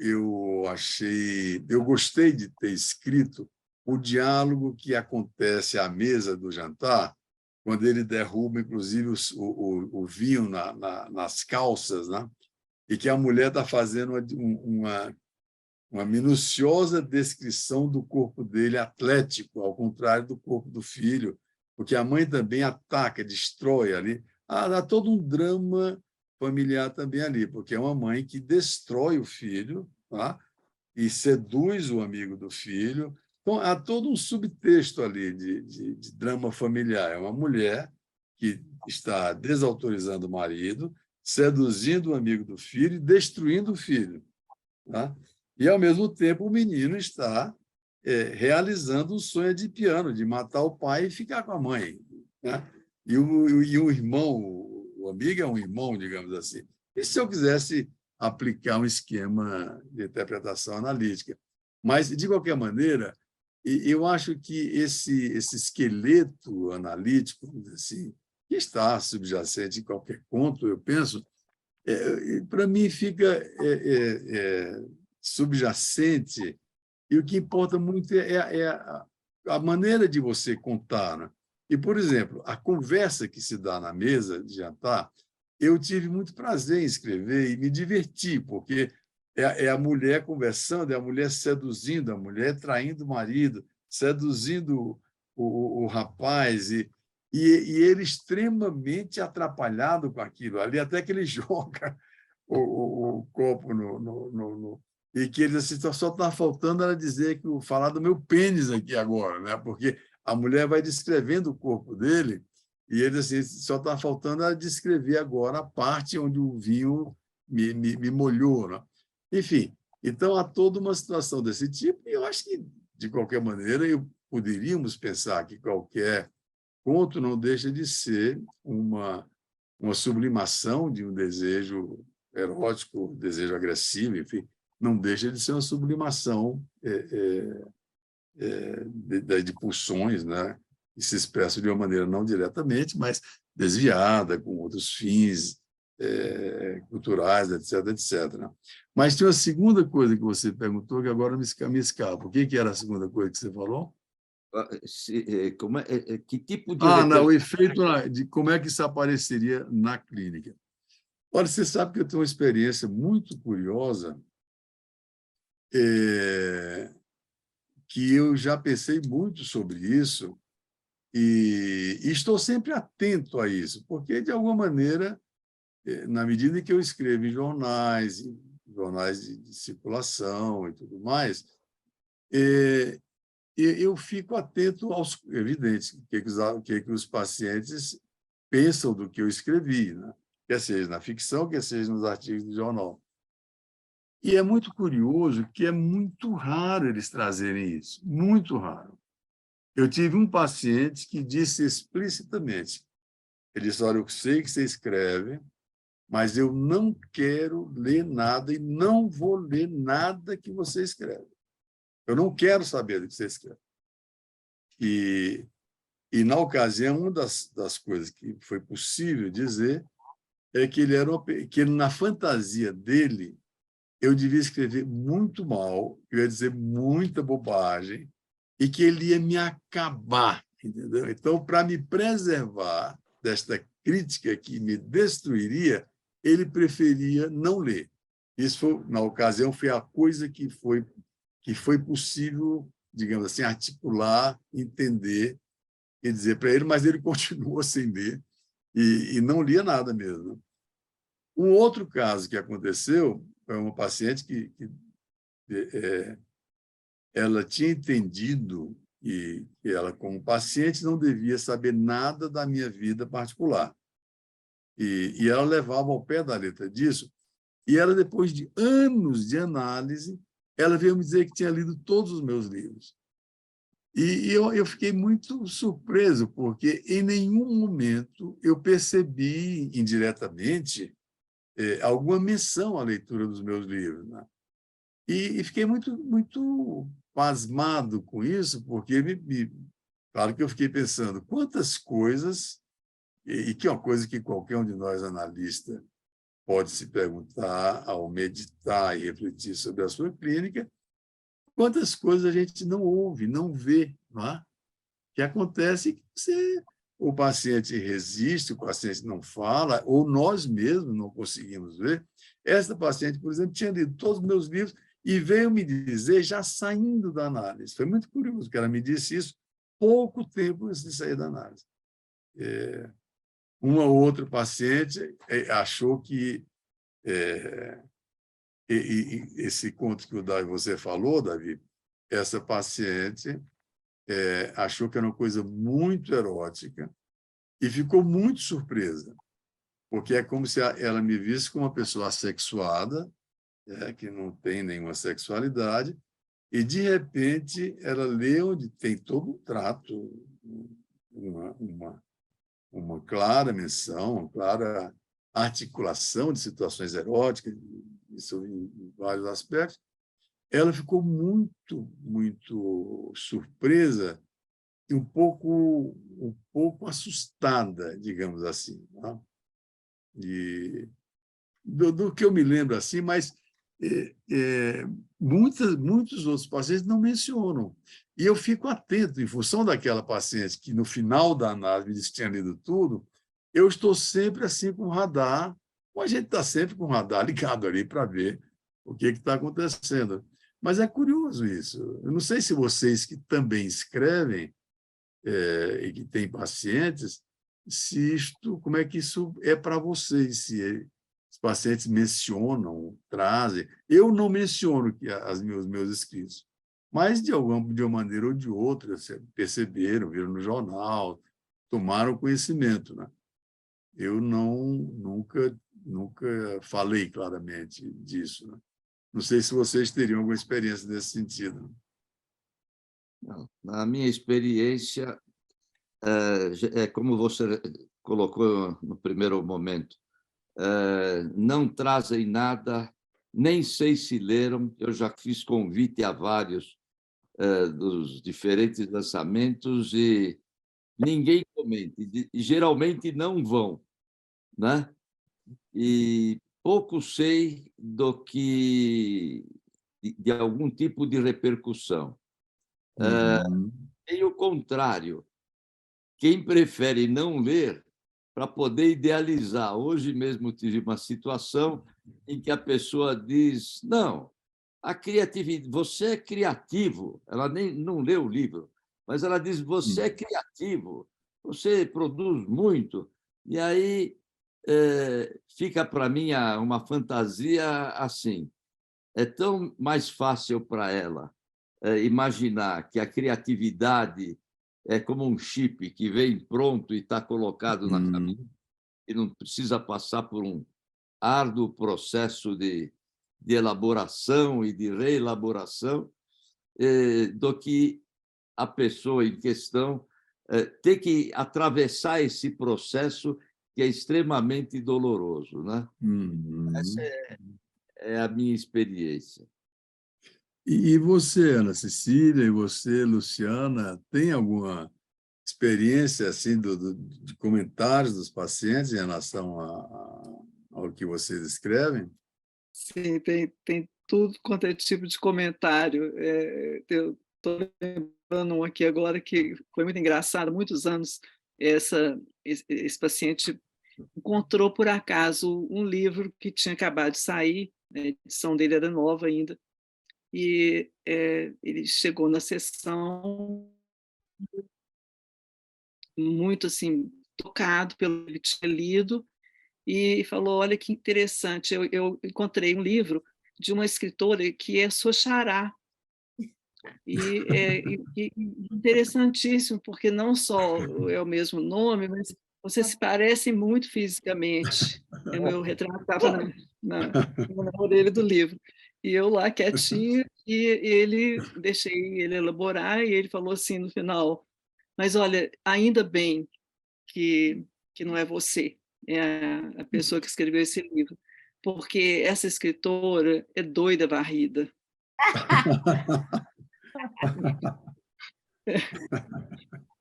gostei de ter escrito o diálogo que acontece à mesa do jantar, quando ele derruba, inclusive, o vinho nas calças, né? E que a mulher está fazendo uma minuciosa descrição do corpo dele atlético, ao contrário do corpo do filho, porque a mãe também ataca, destrói ali. Há todo um drama familiar também ali, porque é uma mãe que destrói o filho, tá? E seduz o amigo do filho. Então, há todo um subtexto ali de drama familiar. É uma mulher que está desautorizando o marido, seduzindo o amigo do filho e destruindo o filho. Tá? E, ao mesmo tempo, o menino está realizando um sonho de piano, de matar o pai e ficar com a mãe. Né? E o irmão, o amigo é um irmão, digamos assim. E se eu quisesse aplicar um esquema de interpretação analítica? Mas, de qualquer maneira, eu acho que esse esqueleto analítico, assim, que está subjacente em qualquer conto, eu penso, para mim fica subjacente, e o que importa muito é a maneira de você contar, né? E, por exemplo, a conversa que se dá na mesa de jantar, eu tive muito prazer em escrever e me diverti, porque é a mulher conversando, é a mulher seduzindo, a mulher traindo o marido, seduzindo o rapaz, e ele extremamente atrapalhado com aquilo ali, até que ele joga o copo e que ele assim, só está faltando ela dizer que falar do meu pênis aqui agora, né? Porque a mulher vai descrevendo o corpo dele e ele assim, só está faltando ela descrever agora a parte onde o vinho me molhou, né? Enfim, então há toda uma situação desse tipo e eu acho que, de qualquer maneira, poderíamos pensar que qualquer conto não deixa de ser uma sublimação de um desejo erótico, desejo agressivo, enfim, não deixa de ser uma sublimação de pulsões, né? Que se expressam de uma maneira não diretamente, mas desviada, com outros fins culturais, etc., etc. Né? Mas tem uma segunda coisa que você perguntou, que agora me escapa. O que era a segunda coisa que você falou? Que tipo de Não, o efeito de como é que isso apareceria na clínica. Olha, você sabe que eu tenho uma experiência muito curiosa, que eu já pensei muito sobre isso e estou sempre atento a isso, porque, de alguma maneira, na medida em que eu escrevo em jornais de circulação e tudo mais, eu fico atento aos evidentes, o que os pacientes pensam do que eu escrevi, né? Quer seja na ficção, quer seja nos artigos do jornal. E é muito curioso que é muito raro eles trazerem isso, muito raro. Eu tive um paciente que disse explicitamente, ele disse, olha, eu sei que você escreve, mas eu não quero ler nada e não vou ler nada que você escreve. Eu não quero saber do que você escreve. E na ocasião, uma das coisas que foi possível dizer é que ele na fantasia dele, eu devia escrever muito mal, eu ia dizer muita bobagem e que ele ia me acabar, entendeu? Então, para me preservar desta crítica que me destruiria, ele preferia não ler. Isso, na ocasião, foi a coisa que foi possível, digamos assim, articular, entender e dizer para ele, mas ele continuou sem ler e não lia nada mesmo. Um outro caso que aconteceu foi uma paciente que ela tinha entendido que ela, como paciente, não devia saber nada da minha vida particular. E ela levava ao pé da letra disso. E ela, depois de anos de análise, ela veio me dizer que tinha lido todos os meus livros. E eu fiquei muito surpreso, porque em nenhum momento eu percebi indiretamente alguma menção à leitura dos meus livros, né? E fiquei muito, muito pasmado com isso, porque claro que eu fiquei pensando quantas coisas, e que é uma coisa que qualquer um de nós analista pode se perguntar ao meditar e refletir sobre a sua clínica, quantas coisas a gente não ouve, não vê, não é? Que acontece que o paciente resiste, o paciente não fala, ou nós mesmos não conseguimos ver. Esta paciente, por exemplo, tinha lido todos os meus livros e veio me dizer, já saindo da análise. Foi muito curioso que ela me disse isso pouco tempo antes de sair da análise. Uma outra paciente achou que esse conto que você falou, Davi, essa paciente achou que era uma coisa muito erótica e ficou muito surpresa, porque é como se ela me visse como uma pessoa assexuada, que não tem nenhuma sexualidade, e, de repente, ela lê onde tem todo um trato, uma clara menção, uma clara articulação de situações eróticas, isso em vários aspectos. Ela ficou muito, muito surpresa e um pouco assustada, digamos assim, né? Do que eu me lembro assim, mas muitos outros pacientes não mencionam. E eu fico atento, em função daquela paciente que, no final da análise, disse que tinha lido tudo, eu estou sempre assim com o radar, ou a gente está sempre com o radar ligado ali para ver o que está acontecendo. Mas é curioso isso. Eu não sei se vocês que também escrevem e que têm pacientes, se isto, como é que isso é para vocês, se os pacientes mencionam, trazem. Eu não menciono que os meus escritos, mas de uma maneira ou de outra, perceberam, viram no jornal, tomaram conhecimento, né? Eu nunca falei claramente disso, né? Não sei se vocês teriam alguma experiência nesse sentido. Não, na minha experiência, como você colocou no primeiro momento, não trazem nada, nem sei se leram. Eu já fiz convite a vários dos diferentes lançamentos e ninguém comenta, e geralmente não vão, né? E pouco sei de algum tipo de repercussão. E o contrário, quem prefere não ler para poder idealizar. Hoje mesmo tive uma situação em que a pessoa diz: não, a criatividade, você é criativo. Ela nem não leu o livro, mas ela diz: você é criativo, você produz muito. E aí fica para mim uma fantasia assim. É tão mais fácil para ela imaginar que a criatividade é como um chip que vem pronto e está colocado na cabeça e não precisa passar por um árduo processo de elaboração e de reelaboração, do que a pessoa em questão ter que atravessar esse processo que é extremamente doloroso, né? Essa é a minha experiência. E você, Ana Cecília, e você, Luciana, tem alguma experiência assim de comentários dos pacientes em relação ao que vocês escrevem? Sim, tem tudo quanto é tipo de comentário. Eu estou lembrando um aqui agora que foi muito engraçado. Há muitos anos, esse paciente encontrou, por acaso, um livro que tinha acabado de sair, a edição dele era nova ainda, e ele chegou na sessão muito assim, tocado pelo que ele tinha lido, e falou: olha que interessante, eu encontrei um livro de uma escritora que é sua xará, e interessantíssimo, porque não só é o mesmo nome, mas vocês se parecem muito fisicamente. O meu retrato estava na orelha do livro. E eu lá quietinha, e deixei ele elaborar, e ele falou assim no final: mas olha, ainda bem que não é você, é a pessoa que escreveu esse livro, porque essa escritora é doida varrida.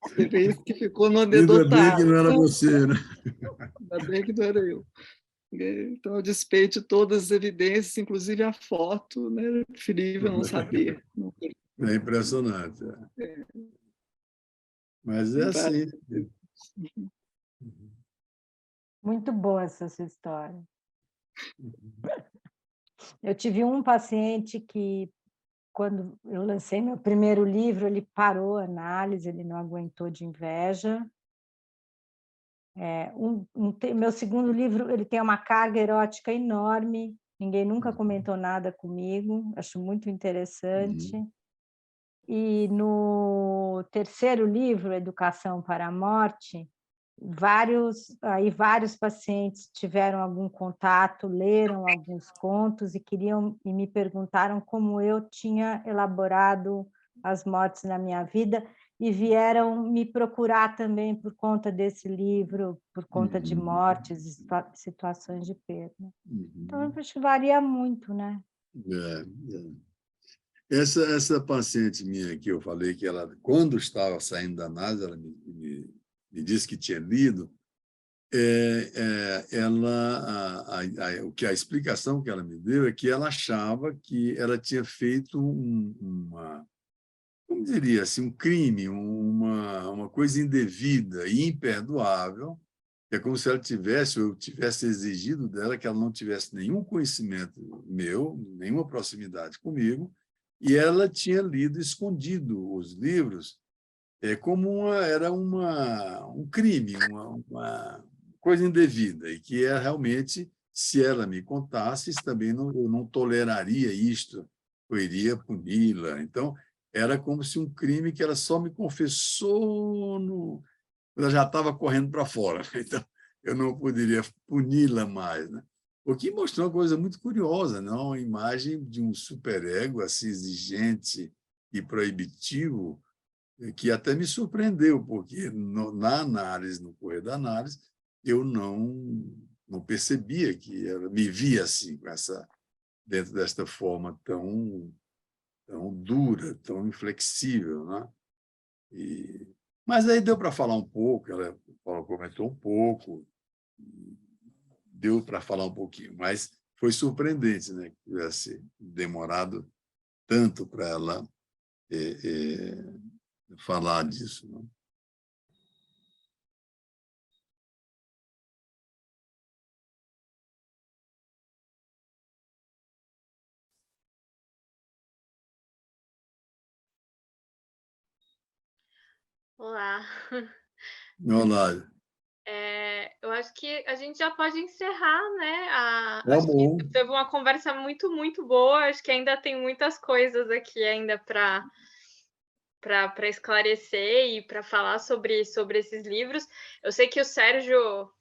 Você vê isso que ficou no Ainda bem que anedotado. não era você, né? Ainda bem que não era eu. Então, a despeito de todas as evidências, inclusive a foto, né, é preferível não saber. É impressionante. Mas é assim. Muito boa essa sua história. Eu tive um paciente que, quando eu lancei meu primeiro livro, ele parou a análise, ele não aguentou de inveja. Meu segundo livro, ele tem uma carga erótica enorme, ninguém nunca comentou nada comigo, acho muito interessante. E no terceiro livro, Educação para a Morte, vários pacientes tiveram algum contato, leram alguns contos e me perguntaram como eu tinha elaborado as mortes na minha vida, e vieram me procurar também por conta desse livro, por conta de mortes, situações de perda. Então, eu acho que varia muito, né? Essa paciente minha que eu falei que ela, quando estava saindo da análise, ela me disse que tinha lido, a explicação que ela me deu é que ela achava que ela tinha feito como diria assim, um crime, uma coisa indevida e imperdoável. É como se ela tivesse, ou eu tivesse exigido dela que ela não tivesse nenhum conhecimento meu, nenhuma proximidade comigo, e ela tinha lido escondido os livros como era um crime, uma coisa indevida, e que realmente, se ela me contasse, também eu não toleraria isto, eu iria puni-la. Então, era como se um crime que ela só me confessou ela já estava correndo para fora, então eu não poderia puni-la mais, né? O que mostrou uma coisa muito curiosa, não? Uma imagem de um superego assim exigente e proibitivo, que até me surpreendeu, porque na análise, no correr da análise, eu não percebia que ela me via assim, dentro desta forma tão dura, tão inflexível, né? Mas aí deu para falar um pouco, ela comentou um pouco, deu para falar um pouquinho, mas foi surpreendente, né, que tivesse demorado tanto para ela falar disso, né? Olá. Olá. Eu acho que a gente já pode encerrar, né? Tá Acho que bom. teve uma conversa muito, muito boa. Acho que ainda tem muitas coisas aqui ainda para esclarecer e para falar sobre esses livros. Eu sei que o Sérgio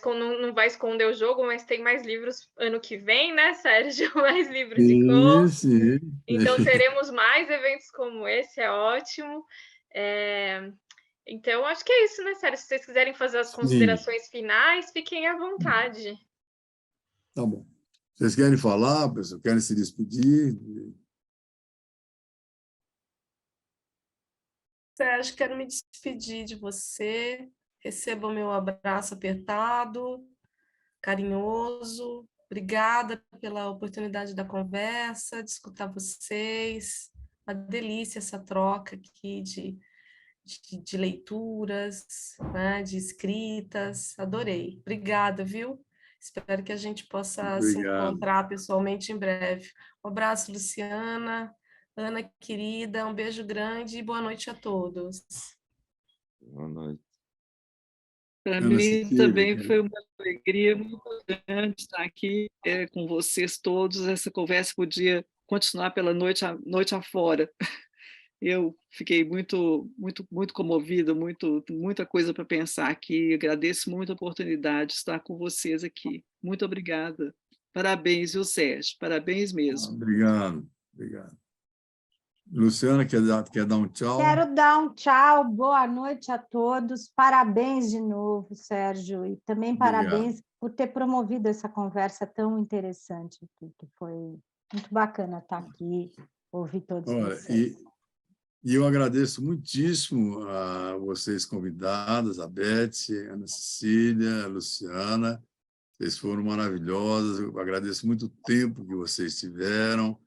não vai esconder o jogo, mas tem mais livros ano que vem, né, Sérgio? Mais livros de Sim, contos. sim. Então, teremos mais eventos como esse, é ótimo. Então, acho que é isso, né, Sérgio? Se vocês quiserem fazer as Sim, considerações finais, fiquem à vontade. tá bom. Vocês querem falar, pessoal? Querem se despedir? Sérgio, quero me despedir de você. Receba o meu abraço apertado, carinhoso. Obrigada pela oportunidade da conversa, de escutar vocês. Uma delícia essa troca aqui de leituras, né, de escritas. Adorei. Obrigada, viu? Espero que a gente possa se Obrigado. encontrar pessoalmente em breve. Um abraço, Luciana. Ana, querida, um beijo grande e boa noite a todos. Boa noite. Para Ana mim Cecília, também foi uma alegria muito grande estar aqui com vocês todos. Essa conversa podia continuar pela noite afora. Eu fiquei muito comovida, muita coisa para pensar aqui. Agradeço muito a oportunidade de estar com vocês aqui. Muito obrigada. Parabéns, viu, Sérgio? Parabéns mesmo. obrigado. Luciana, quer dar um tchau? Quero dar um tchau, boa noite a todos. Parabéns de novo, Sérgio, e também parabéns por ter promovido essa conversa tão interessante, que foi muito bacana estar aqui, ouvir todos vocês. E eu agradeço muitíssimo a vocês convidadas, a Beth, a Ana Cecília, a Luciana. Vocês foram maravilhosas. Eu agradeço muito o tempo que vocês tiveram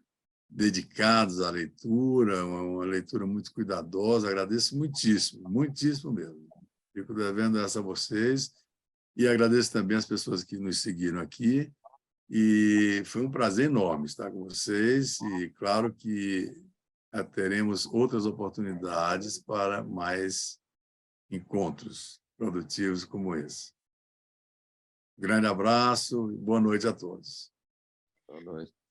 dedicados à leitura, uma leitura muito cuidadosa. Agradeço muitíssimo, muitíssimo mesmo. Fico devendo essa a vocês e agradeço também as pessoas que nos seguiram aqui. E foi um prazer enorme estar com vocês e, claro, que teremos outras oportunidades para mais encontros produtivos como esse. Grande abraço e boa noite a todos. Boa noite.